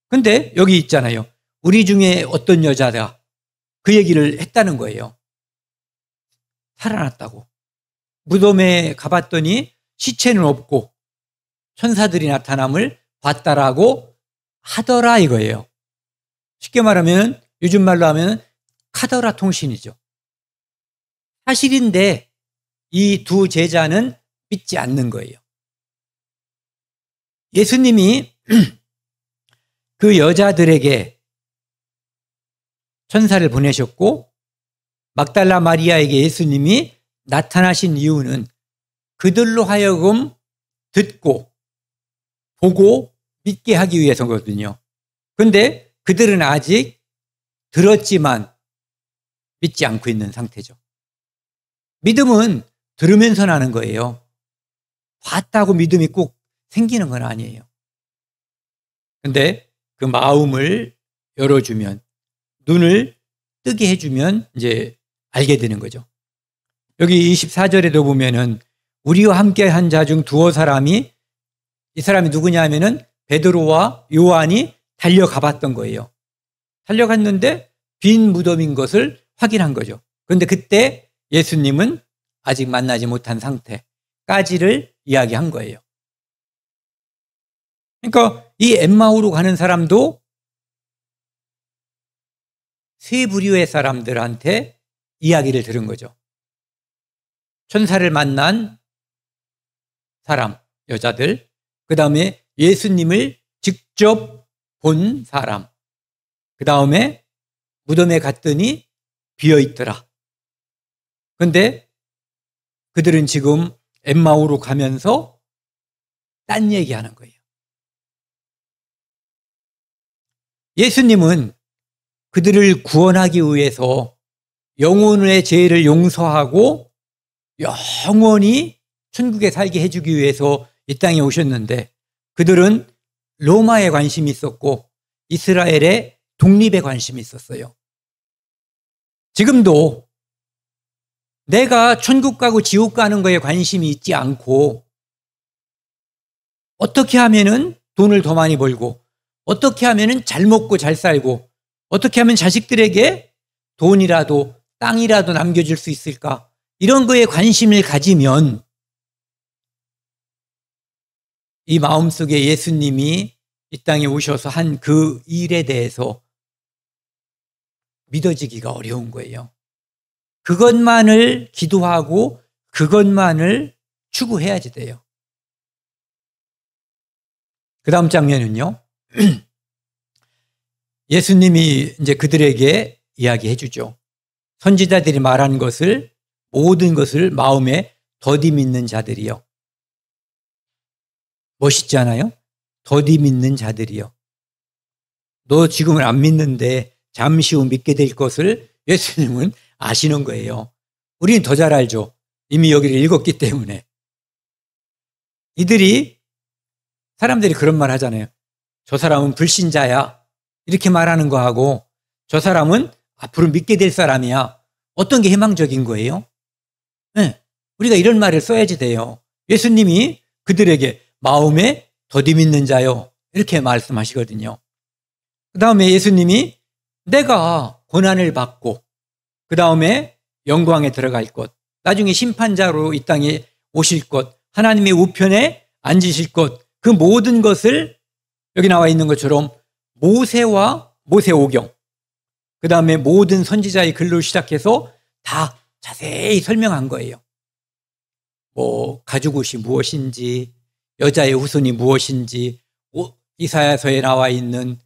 그런데 여기 있잖아요. 우리 중에 어떤 여자가 그 얘기를 했다는 거예요. 살아났다고. 무덤에 가봤더니 시체는 없고 천사들이 나타남을 봤다라고 하더라 이거예요. 쉽게 말하면 요즘 말로 하면 카더라 통신이죠. 사실인데 이 두 제자는 믿지 않는 거예요. 예수님이 그 여자들에게 천사를 보내셨고 막달라 마리아에게 예수님이 나타나신 이유는 그들로 하여금 듣고 보고 믿게 하기 위해서거든요. 그런데 그들은 아직 들었지만 믿지 않고 있는 상태죠. 믿음은 들으면서 나는 거예요. 봤다고 믿음이 꼭 생기는 건 아니에요. 그런데 그 마음을 열어주면, 눈을 뜨게 해주면 이제 알게 되는 거죠. 여기 24절에도 보면은 우리와 함께 한 자 중 두어 사람이, 이 사람이 누구냐 하면은 베드로와 요한이 달려가 봤던 거예요. 달려갔는데 빈 무덤인 것을 확인한 거죠. 그런데 그때 예수님은 아직 만나지 못한 상태까지를 이야기한 거예요. 그러니까 이 엠마오로 가는 사람도 세 부류의 사람들한테 이야기를 들은 거죠. 천사를 만난 사람, 여자들, 그 다음에 예수님을 직접 본 사람, 그 다음에 무덤에 갔더니 비어있더라. 그런데 그들은 지금 엠마오로 가면서 딴 얘기하는 거예요. 예수님은 그들을 구원하기 위해서 영혼의 죄를 용서하고 영원히 천국에 살게 해주기 위해서 이 땅에 오셨는데 그들은 로마에 관심이 있었고 이스라엘의 독립에 관심이 있었어요. 지금도 내가 천국 가고 지옥 가는 거에 관심이 있지 않고 어떻게 하면은 돈을 더 많이 벌고 어떻게 하면은 잘 먹고 잘 살고 어떻게 하면 자식들에게 돈이라도 땅이라도 남겨줄 수 있을까? 이런 거에 관심을 가지면 이 마음속에 예수님이 이 땅에 오셔서 한 그 일에 대해서 믿어지기가 어려운 거예요. 그것만을 기도하고 그것만을 추구해야지 돼요. 그 다음 장면은요. 예수님이 이제 그들에게 이야기해 주죠. 선지자들이 말한 것을 모든 것을 마음에 더디 믿는 자들이요. 멋있지 않아요? 더디 믿는 자들이요. 너 지금은 안 믿는데 잠시 후 믿게 될 것을 예수님은 아시는 거예요. 우리는 더 잘 알죠. 이미 여기를 읽었기 때문에. 사람들이 그런 말 하잖아요. 저 사람은 불신자야. 이렇게 말하는 거하고 저 사람은 앞으로 믿게 될 사람이야. 어떤 게 희망적인 거예요? 네, 우리가 이런 말을 써야지 돼요. 예수님이 그들에게 마음에 더디 믿는 자요. 이렇게 말씀하시거든요. 그 다음에 예수님이 내가 고난을 받고 그 다음에 영광에 들어갈 것, 나중에 심판자로 이 땅에 오실 것, 하나님의 우편에 앉으실 것, 그 모든 것을 여기 나와 있는 것처럼 모세와 모세오경, 그 다음에 모든 선지자의 글로 시작해서 다 자세히 설명한 거예요. 가죽옷이 무엇인지, 여자의 후손이 무엇인지, 이사야서에 나와 있는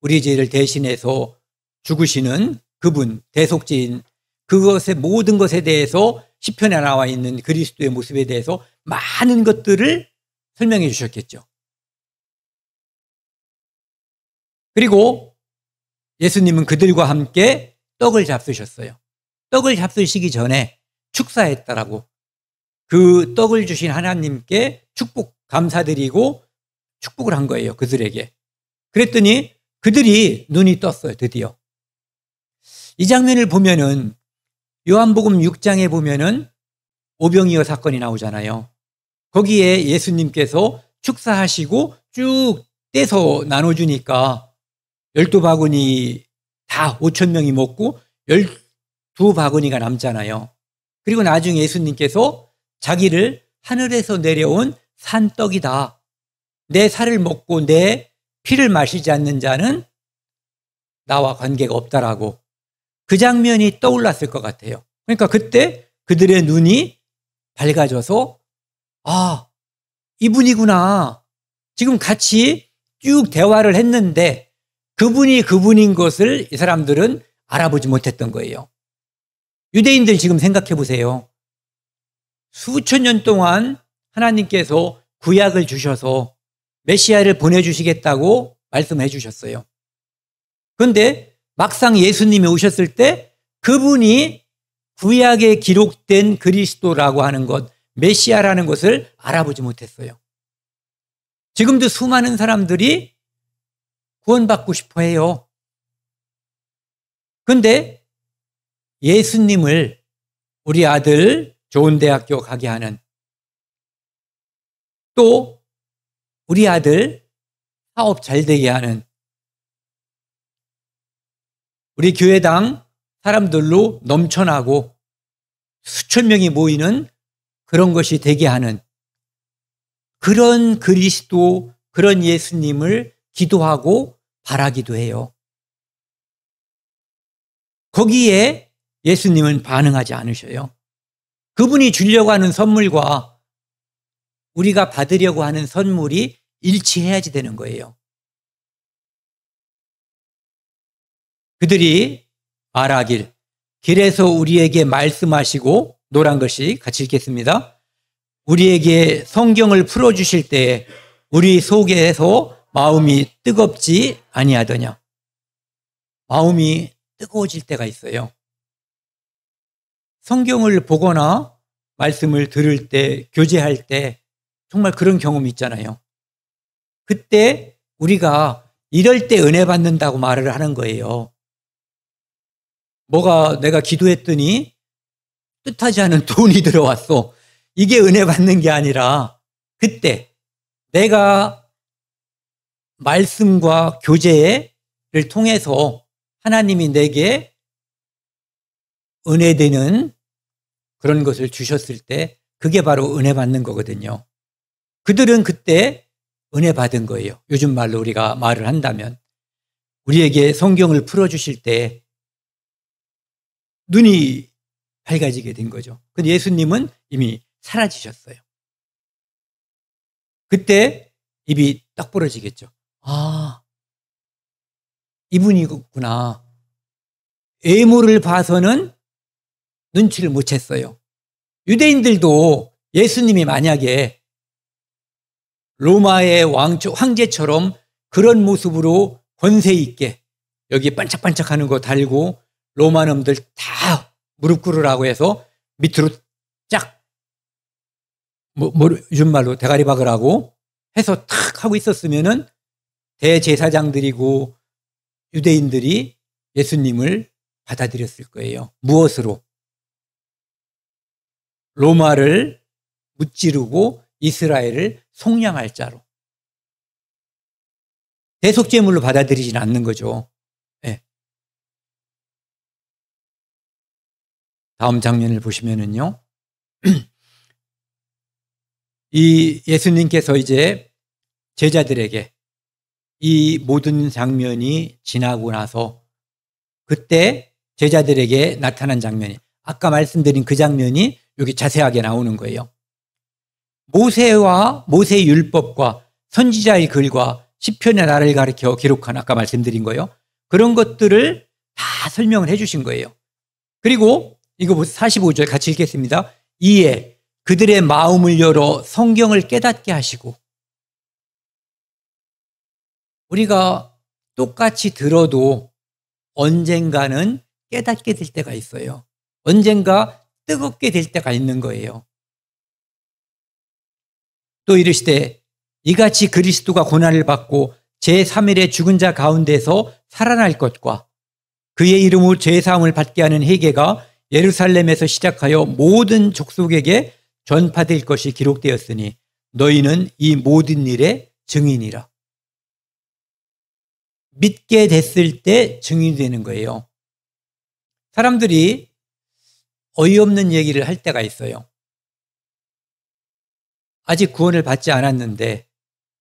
우리 죄를 대신해서 죽으시는 그분, 대속죄인, 그것의 모든 것에 대해서 시편에 나와 있는 그리스도의 모습에 대해서 많은 것들을 설명해 주셨겠죠. 그리고 예수님은 그들과 함께 떡을 잡수셨어요. 떡을 잡수시기 전에 축사했다라고. 그 떡을 주신 하나님께 감사드리고 축복을 한 거예요. 그들에게. 그랬더니 그들이 눈이 떴어요. 드디어. 이 장면을 보면은 요한복음 6장에 보면은 오병이어 사건이 나오잖아요. 거기에 예수님께서 축사하시고 쭉 떼서 나눠주니까 12바구니 다 5,000명이 먹고 12바구니가 남잖아요. 그리고 나중에 예수님께서 자기를 하늘에서 내려온 산떡이다. 내 살을 먹고 내 피를 마시지 않는 자는 나와 관계가 없다라고. 그 장면이 떠올랐을 것 같아요. 그러니까 그때 그들의 눈이 밝아져서 이분이구나. 지금 같이 쭉 대화를 했는데 그분이 그분인 것을 이 사람들은 알아보지 못했던 거예요. 유대인들 지금 생각해 보세요. 수천 년 동안 하나님께서 구약을 주셔서 메시아를 보내주시겠다고 말씀해 주셨어요. 그런데 막상 예수님이 오셨을 때 그분이 구약에 기록된 그리스도라고 하는 것, 메시아라는 것을 알아보지 못했어요. 지금도 수많은 사람들이 구원받고 싶어 해요. 그런데 예수님을 우리 아들 좋은 대학교 가게 하는, 또 우리 아들 사업 잘 되게 하는, 우리 교회당 사람들로 넘쳐나고 수천 명이 모이는 그런 것이 되게 하는, 그런 그리스도, 그런 예수님을 기도하고 바라기도 해요. 거기에 예수님은 반응하지 않으셔요. 그분이 주려고 하는 선물과 우리가 받으려고 하는 선물이 일치해야지 되는 거예요. 그들이 말하길, 길에서 우리에게 말씀하시고, 노란 것이 같이 읽겠습니다. 우리에게 성경을 풀어주실 때에 우리 속에서 마음이 뜨겁지 아니하더냐. 마음이 뜨거워질 때가 있어요. 성경을 보거나 말씀을 들을 때, 교제할 때 정말 그런 경험이 있잖아요. 그때 우리가 이럴 때 은혜 받는다고 말을 하는 거예요. 뭐가 내가 기도했더니 뜻하지 않은 돈이 들어왔어. 이게 은혜 받는 게 아니라 그때 내가 말씀과 교제를 통해서 하나님이 내게 은혜되는 그런 것을 주셨을 때 그게 바로 은혜 받는 거거든요. 그들은 그때 은혜 받은 거예요. 요즘 말로 우리가 말을 한다면 우리에게 성경을 풀어주실 때 눈이 밝아지게 된 거죠. 근데 예수님은 이미 사라지셨어요. 그때 입이 딱 벌어지겠죠. 아, 이분이구나. 외모를 봐서는 눈치를 못 챘어요. 유대인들도 예수님이 만약에 로마의 황제처럼 그런 모습으로 권세 있게 여기 반짝반짝하는 거 달고 로마 놈들 다 무릎 꿇으라고 해서 밑으로 쫙 요즘 말로 대가리 박으라고 해서 탁 하고 있었으면은 대제사장들이고 유대인들이 예수님을 받아들였을 거예요. 무엇으로? 로마를 무찌르고 이스라엘을 속량할 자로. 대속제물로 받아들이지는 않는 거죠. 네. 다음 장면을 보시면은요. 이 예수님께서 이제 제자들에게 이 모든 장면이 지나고 나서 그때 제자들에게 나타난 장면이, 아까 말씀드린 그 장면이 여기 자세하게 나오는 거예요. 모세와 모세의 율법과 선지자의 글과 시편의 나를 가리켜 기록한, 아까 말씀드린 거예요. 그런 것들을 다 설명을 해 주신 거예요. 그리고 이거 45절 같이 읽겠습니다. 이에 그들의 마음을 열어 성경을 깨닫게 하시고. 우리가 똑같이 들어도 언젠가는 깨닫게 될 때가 있어요. 언젠가 뜨겁게 될 때가 있는 거예요. 또 이르시되 이같이 그리스도가 고난을 받고 제3일에 죽은 자 가운데서 살아날 것과 그의 이름으로 제사함을 받게 하는 회개가 예루살렘에서 시작하여 모든 족속에게 전파될 것이 기록되었으니 너희는 이 모든 일의 증인이라. 믿게 됐을 때 증인이 되는 거예요. 사람들이 어이없는 얘기를 할 때가 있어요. 아직 구원을 받지 않았는데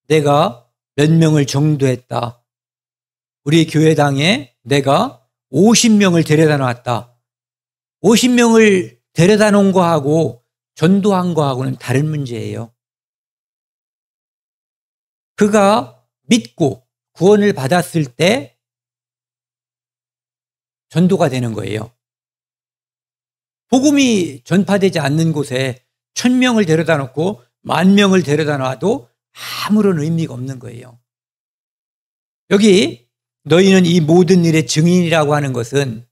내가 몇 명을 전도했다. 우리 교회당에 내가 50명을 데려다 놨다. 50명을 데려다 놓은 거하고 전도한 거하고는 다른 문제예요. 그가 믿고 구원을 받았을 때 전도가 되는 거예요. 복음이 전파되지 않는 곳에 1000명을 데려다 놓고 10,000명을 데려다 놔도 아무런 의미가 없는 거예요. 여기 너희는 이 모든 일의 증인이라고 하는 것은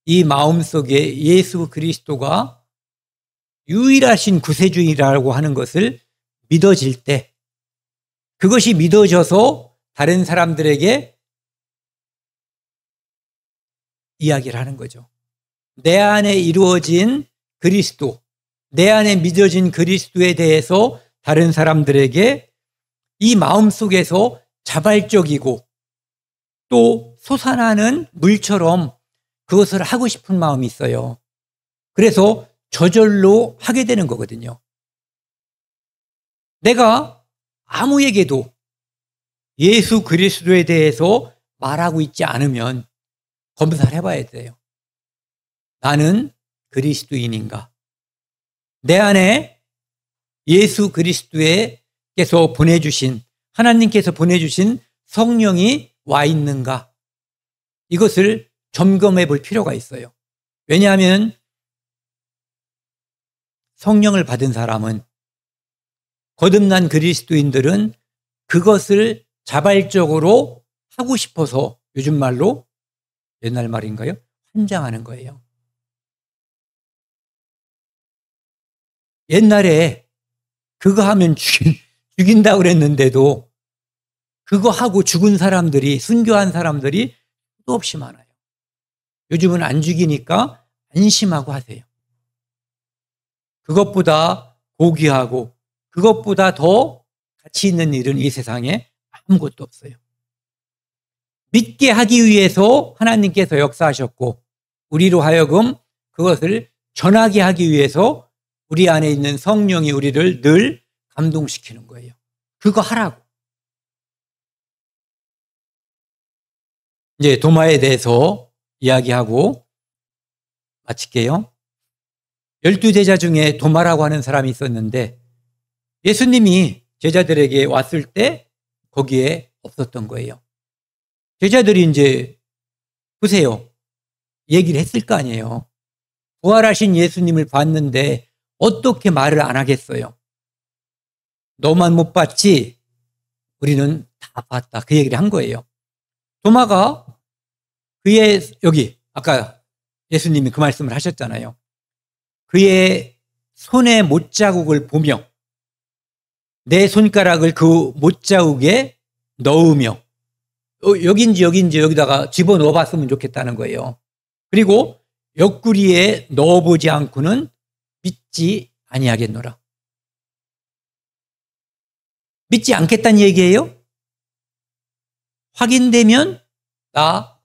이 마음속에 예수 그리스도가 유일하신 구세주이라고 하는 것을 믿어질 때, 그것이 믿어져서 다른 사람들에게 이야기를 하는 거죠. 내 안에 이루어진 그리스도, 내 안에 믿어진 그리스도에 대해서 다른 사람들에게 이 마음 속에서 자발적이고 또 솟아나는 물처럼 그것을 하고 싶은 마음이 있어요. 그래서 저절로 하게 되는 거거든요. 내가 아무에게도 예수 그리스도에 대해서 말하고 있지 않으면 검사를 해봐야 돼요. 나는 그리스도인인가? 내 안에 예수 그리스도께서 보내주신, 하나님께서 보내주신 성령이 와 있는가? 이것을 점검해 볼 필요가 있어요. 왜냐하면 성령을 받은 사람은, 거듭난 그리스도인들은 그것을 자발적으로 하고 싶어서, 요즘 말로, 옛날 말인가요? 환장하는 거예요. 옛날에 그거 하면 죽인다고 그랬는데도 그거 하고 죽은 사람들이, 순교한 사람들이 또 없이 많아요. 요즘은 안 죽이니까 안심하고 하세요. 그것보다 고귀하고 그것보다 더 가치 있는 일은 이 세상에 아무것도 없어요. 믿게 하기 위해서 하나님께서 역사하셨고, 우리로 하여금 그것을 전하게 하기 위해서 우리 안에 있는 성령이 우리를 늘 감동시키는 거예요. 그거 하라고. 이제 도마에 대해서 이야기하고 마칠게요. 12제자 중에 도마라고 하는 사람이 있었는데 예수님이 제자들에게 왔을 때 거기에 없었던 거예요. 제자들이 이제 보세요. 얘기를 했을 거 아니에요. 부활하신 예수님을 봤는데 어떻게 말을 안 하겠어요? 너만 못 봤지? 우리는 다 봤다. 그 얘기를 한 거예요. 도마가 그의, 여기 아까 예수님이 그 말씀을 하셨잖아요. 그의 손의 못자국을 보며 내 손가락을 그 못자국에 넣으며 여긴지 여기다가 집어넣어 봤으면 좋겠다는 거예요. 그리고 옆구리에 넣어보지 않고는 믿지 아니하겠노라. 믿지 않겠다는 얘기예요? 확인되면 나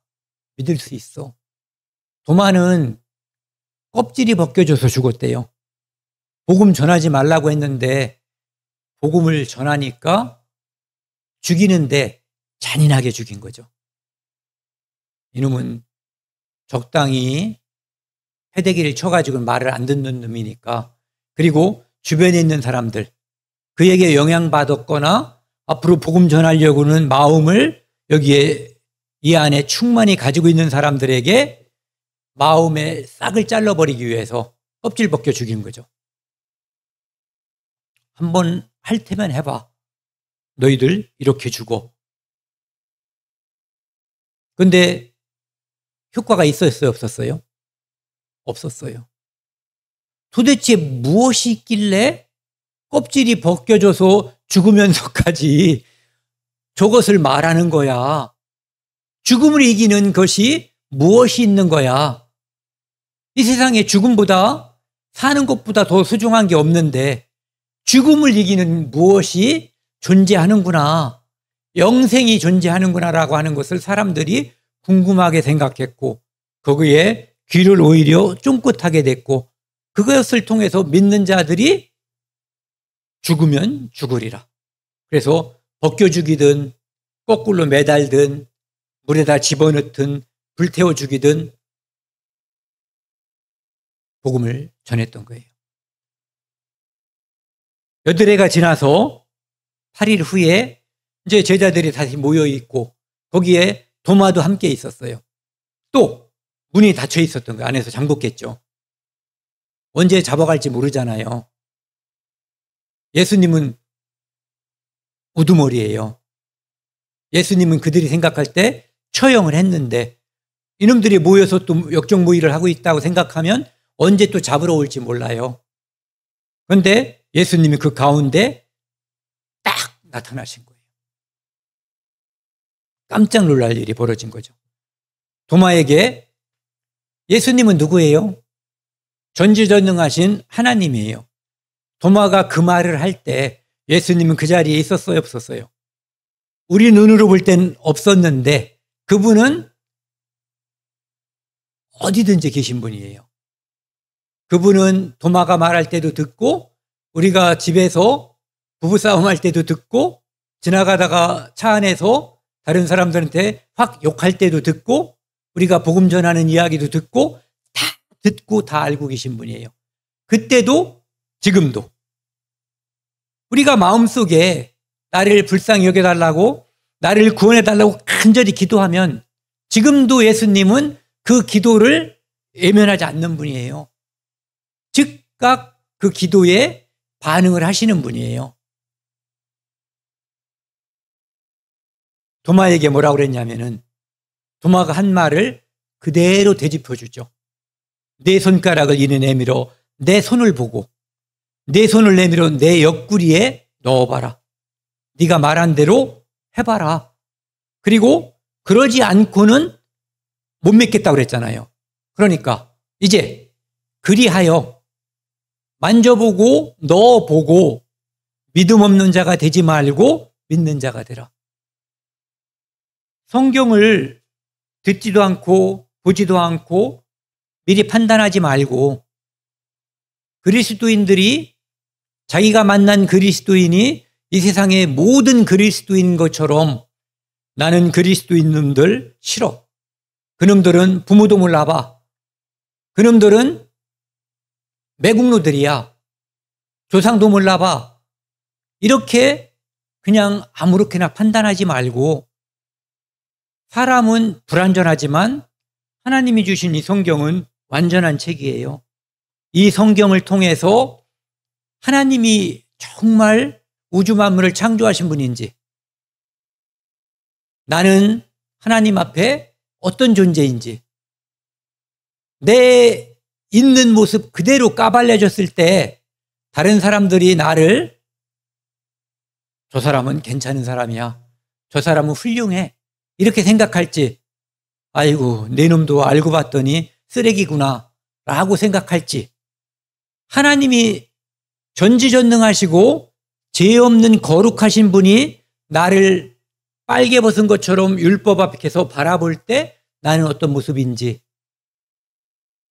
믿을 수 있어. 도마는 껍질이 벗겨져서 죽었대요. 복음 전하지 말라고 했는데 복음을 전하니까 죽이는데 잔인하게 죽인 거죠. 이놈은 적당히 패대기를 쳐가지고 말을 안 듣는 놈이니까. 그리고 주변에 있는 사람들, 그에게 영향받았거나 앞으로 복음 전하려고는 마음을 여기에 이 안에 충만히 가지고 있는 사람들에게 마음의 싹을 잘라버리기 위해서 껍질 벗겨 죽인 거죠. 한번 할 테면 해봐. 너희들 이렇게 죽어. 근데 효과가 있었어요, 없었어요? 없었어요. 도대체 무엇이 있길래 껍질이 벗겨져서 죽으면서까지 저것을 말하는 거야? 죽음을 이기는 것이 무엇이 있는 거야? 이 세상에 죽음보다 사는 것보다 더 소중한 게 없는데 죽음을 이기는 무엇이 존재하는구나, 영생이 존재하는구나라고 하는 것을 사람들이 궁금하게 생각했고 거기에 귀를 오히려 쫑긋하게 됐고 그것을 통해서 믿는 자들이 죽으면 죽으리라. 그래서 벗겨 죽이든 거꾸로 매달든 물에다 집어넣든 불태워 죽이든 복음을 전했던 거예요. 8해가 지나서 8일 후에 이제 제자들이 다시 모여 있고 거기에 도마도 함께 있었어요. 또 문이 닫혀 있었던 거예요. 안에서 잠궜겠죠. 언제 잡아갈지 모르잖아요. 예수님은 우두머리예요. 예수님은 그들이 생각할 때 처형을 했는데 이놈들이 모여서 또 역적무의를 하고 있다고 생각하면 언제 또 잡으러 올지 몰라요. 그런데 예수님이 그 가운데 딱 나타나신 거예요. 깜짝 놀랄 일이 벌어진 거죠. 도마에게 예수님은 누구예요? 전지전능하신 하나님이에요. 도마가 그 말을 할 때 예수님은 그 자리에 있었어요, 없었어요? 우리 눈으로 볼 땐 없었는데 그분은 어디든지 계신 분이에요. 그분은 도마가 말할 때도 듣고, 우리가 집에서 부부싸움 할 때도 듣고, 지나가다가 차 안에서 다른 사람들한테 확 욕할 때도 듣고, 우리가 복음 전하는 이야기도 듣고, 다 듣고 다 알고 계신 분이에요. 그때도 지금도. 우리가 마음속에 나를 불쌍히 여겨달라고, 나를 구원해달라고 간절히 기도하면 지금도 예수님은 그 기도를 외면하지 않는 분이에요. 즉각 그 기도에 반응을 하시는 분이에요. 도마에게 뭐라고 그랬냐면은, 도마가 한 말을 그대로 되짚어 주죠. 내 손가락을 이내 내밀어 내 손을 보고 내 손을 내밀어 내 옆구리에 넣어봐라. 네가 말한 대로 해봐라. 그리고 그러지 않고는 못 믿겠다고 그랬잖아요. 그러니까 이제 그리하여 만져보고 넣어보고 믿음 없는 자가 되지 말고 믿는 자가 되라. 성경을 듣지도 않고 보지도 않고 미리 판단하지 말고, 그리스도인들이 자기가 만난 그리스도인이 이 세상의 모든 그리스도인인 것처럼 나는 그리스도인 놈들 싫어. 그놈들은 부모도 몰라봐. 그놈들은 매국노들이야. 조상도 몰라봐. 이렇게 그냥 아무렇게나 판단하지 말고, 사람은 불완전하지만 하나님이 주신 이 성경은 완전한 책이에요. 이 성경을 통해서 하나님이 정말 우주 만물을 창조하신 분인지, 나는 하나님 앞에 어떤 존재인지, 내 있는 모습 그대로 까발려졌을 때 다른 사람들이 나를, 저 사람은 괜찮은 사람이야, 저 사람은 훌륭해, 이렇게 생각할지, 아이고 내 놈도 알고 봤더니 쓰레기구나 라고 생각할지, 하나님이 전지전능하시고 죄 없는 거룩하신 분이 나를 빨개 벗은 것처럼 율법 앞에서 바라볼 때 나는 어떤 모습인지,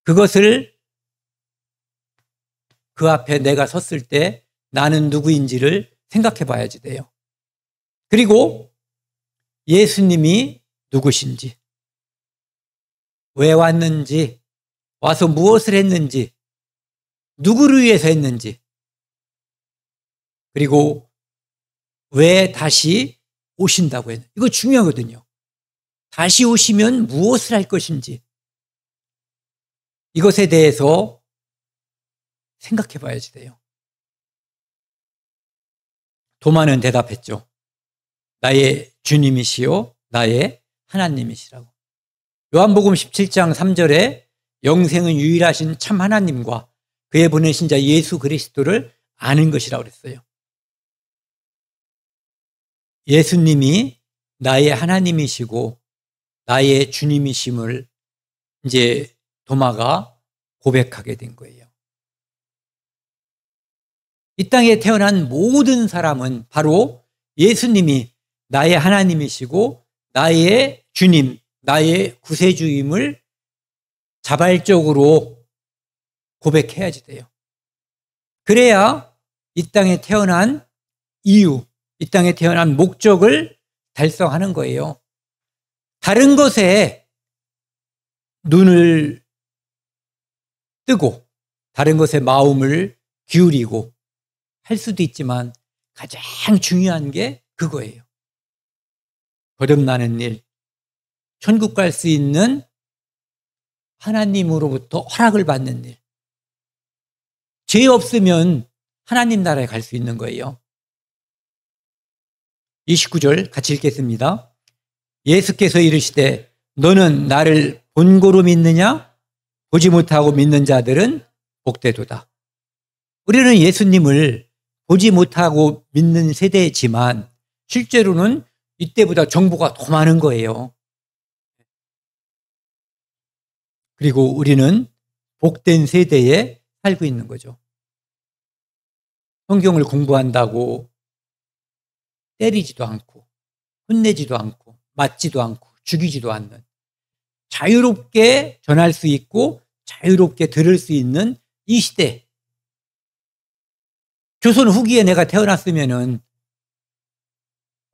그것을 그 앞에 내가 섰을 때 나는 누구인지를 생각해 봐야지 돼요. 그리고 예수님이 누구신지, 왜 왔는지, 와서 무엇을 했는지, 누구를 위해서 했는지, 그리고 왜 다시 오신다고 했는지, 이거 중요하거든요. 다시 오시면 무엇을 할 것인지, 이것에 대해서 생각해 봐야지 돼요. 도마는 대답했죠. 나의 주님이시요 나의 하나님이시라고. 요한복음 17장 3절에 영생은 유일하신 참 하나님과 그의 보내신 자 예수 그리스도를 아는 것이라고 그랬어요. 예수님이 나의 하나님이시고 나의 주님이심을 이제 도마가 고백하게 된 거예요. 이 땅에 태어난 모든 사람은 바로 예수님이 나의 하나님이시고 나의 주님, 나의 구세주임을 자발적으로 고백해야지 돼요. 그래야 이 땅에 태어난 이유, 이 땅에 태어난 목적을 달성하는 거예요. 다른 것에 눈을 뜨고 다른 것에 마음을 기울이고 할 수도 있지만 가장 중요한 게 그거예요. 거듭나는 일, 천국 갈 수 있는 하나님으로부터 허락을 받는 일. 죄 없으면 하나님 나라에 갈 수 있는 거예요. 29절 같이 읽겠습니다. 예수께서 이르시되 너는 나를 본고로 믿느냐? 보지 못하고 믿는 자들은 복되도다. 우리는 예수님을 보지 못하고 믿는 세대지만 실제로는 이때보다 정보가 더 많은 거예요. 그리고 우리는 복된 세대에 살고 있는 거죠. 성경을 공부한다고 때리지도 않고 혼내지도 않고 맞지도 않고 죽이지도 않는, 자유롭게 전할 수 있고 자유롭게 들을 수 있는 이 시대. 조선 후기에 내가 태어났으면은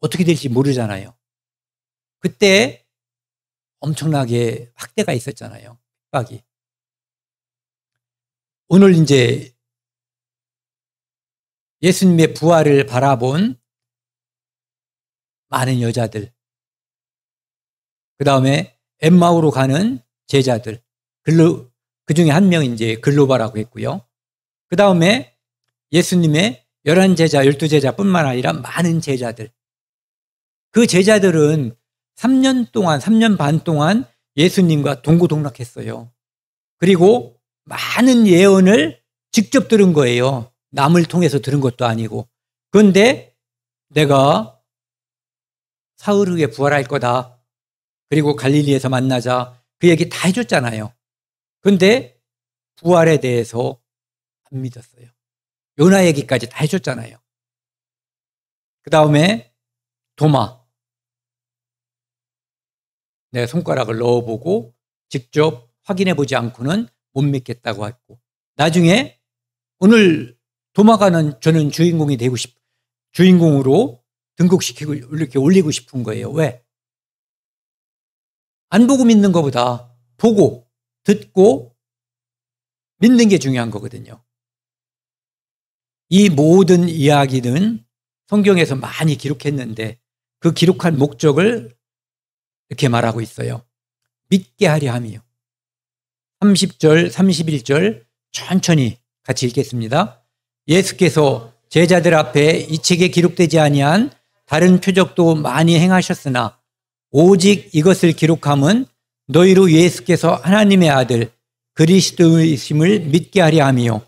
어떻게 될지 모르잖아요. 그때 엄청나게 학대가 있었잖아요. 핍박이. 오늘 이제 예수님의 부활을 바라본 많은 여자들, 그 다음에 엠마오로 가는 제자들, 그 중에 한 명이 이제 글로바라고 했고요. 그 다음에 예수님의 11제자, 12제자뿐만 아니라 많은 제자들. 그 제자들은 3년 반 동안 예수님과 동고동락했어요. 그리고 많은 예언을 직접 들은 거예요. 남을 통해서 들은 것도 아니고. 그런데 내가 사흘 후에 부활할 거다. 그리고 갈릴리에서 만나자. 그 얘기 다 해줬잖아요. 그런데 부활에 대해서 안 믿었어요. 요나 얘기까지 다 해줬잖아요. 그 다음에 도마. 내 손가락을 넣어보고 직접 확인해보지 않고는 못 믿겠다고 했고, 나중에 오늘 도마가는 저는 주인공으로 등극시키고 이렇게 올리고 싶은 거예요. 왜? 안 보고 믿는 것보다 보고 듣고 믿는 게 중요한 거거든요. 이 모든 이야기는 성경에서 많이 기록했는데 그 기록한 목적을 이렇게 말하고 있어요. 믿게 하려 함이요. 30절, 31절 천천히 같이 읽겠습니다. 예수께서 제자들 앞에 이 책에 기록되지 아니한 다른 표적도 많이 행하셨으나 오직 이것을 기록함은 너희로 예수께서 하나님의 아들 그리스도이심을 믿게 하려 함이요.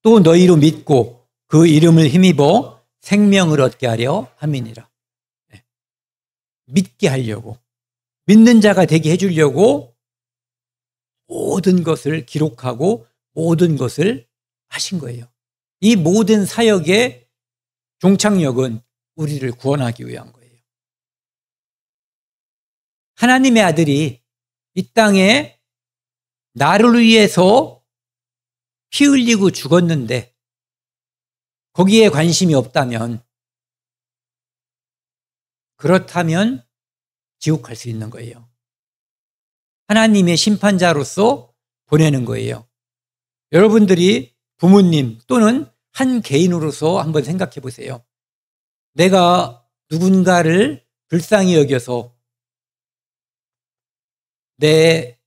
또 너희로 믿고 그 이름을 힘입어 생명을 얻게 하려 함이니라. 믿게 하려고, 믿는 자가 되게 해주려고 모든 것을 기록하고 모든 것을 하신 거예요. 이 모든 사역의 종착역은 우리를 구원하기 위한 거예요. 하나님의 아들이 이 땅에 나를 위해서 피 흘리고 죽었는데 거기에 관심이 없다면, 그렇다면 지옥 갈 수 있는 거예요. 하나님의 심판자로서 보내는 거예요. 여러분들이 부모님 또는 한 개인으로서 한번 생각해 보세요. 내가 누군가를 불쌍히 여겨서 내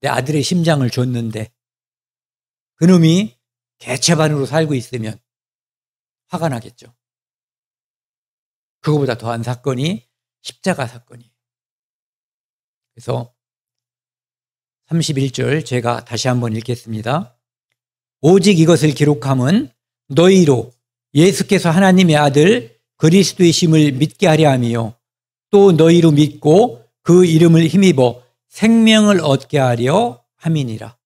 아들의 심장을 줬는데 그놈이 개체반으로 살고 있으면 화가 나겠죠. 그거보다 더한 사건이 십자가 사건이에요. 그래서 31절 제가 다시 한번 읽겠습니다. 오직 이것을 기록함은 너희로 예수께서 하나님의 아들 그리스도이심을 믿게 하려 함이요. 또 너희로 믿고 그 이름을 힘입어 생명을 얻게 하려 함이니라.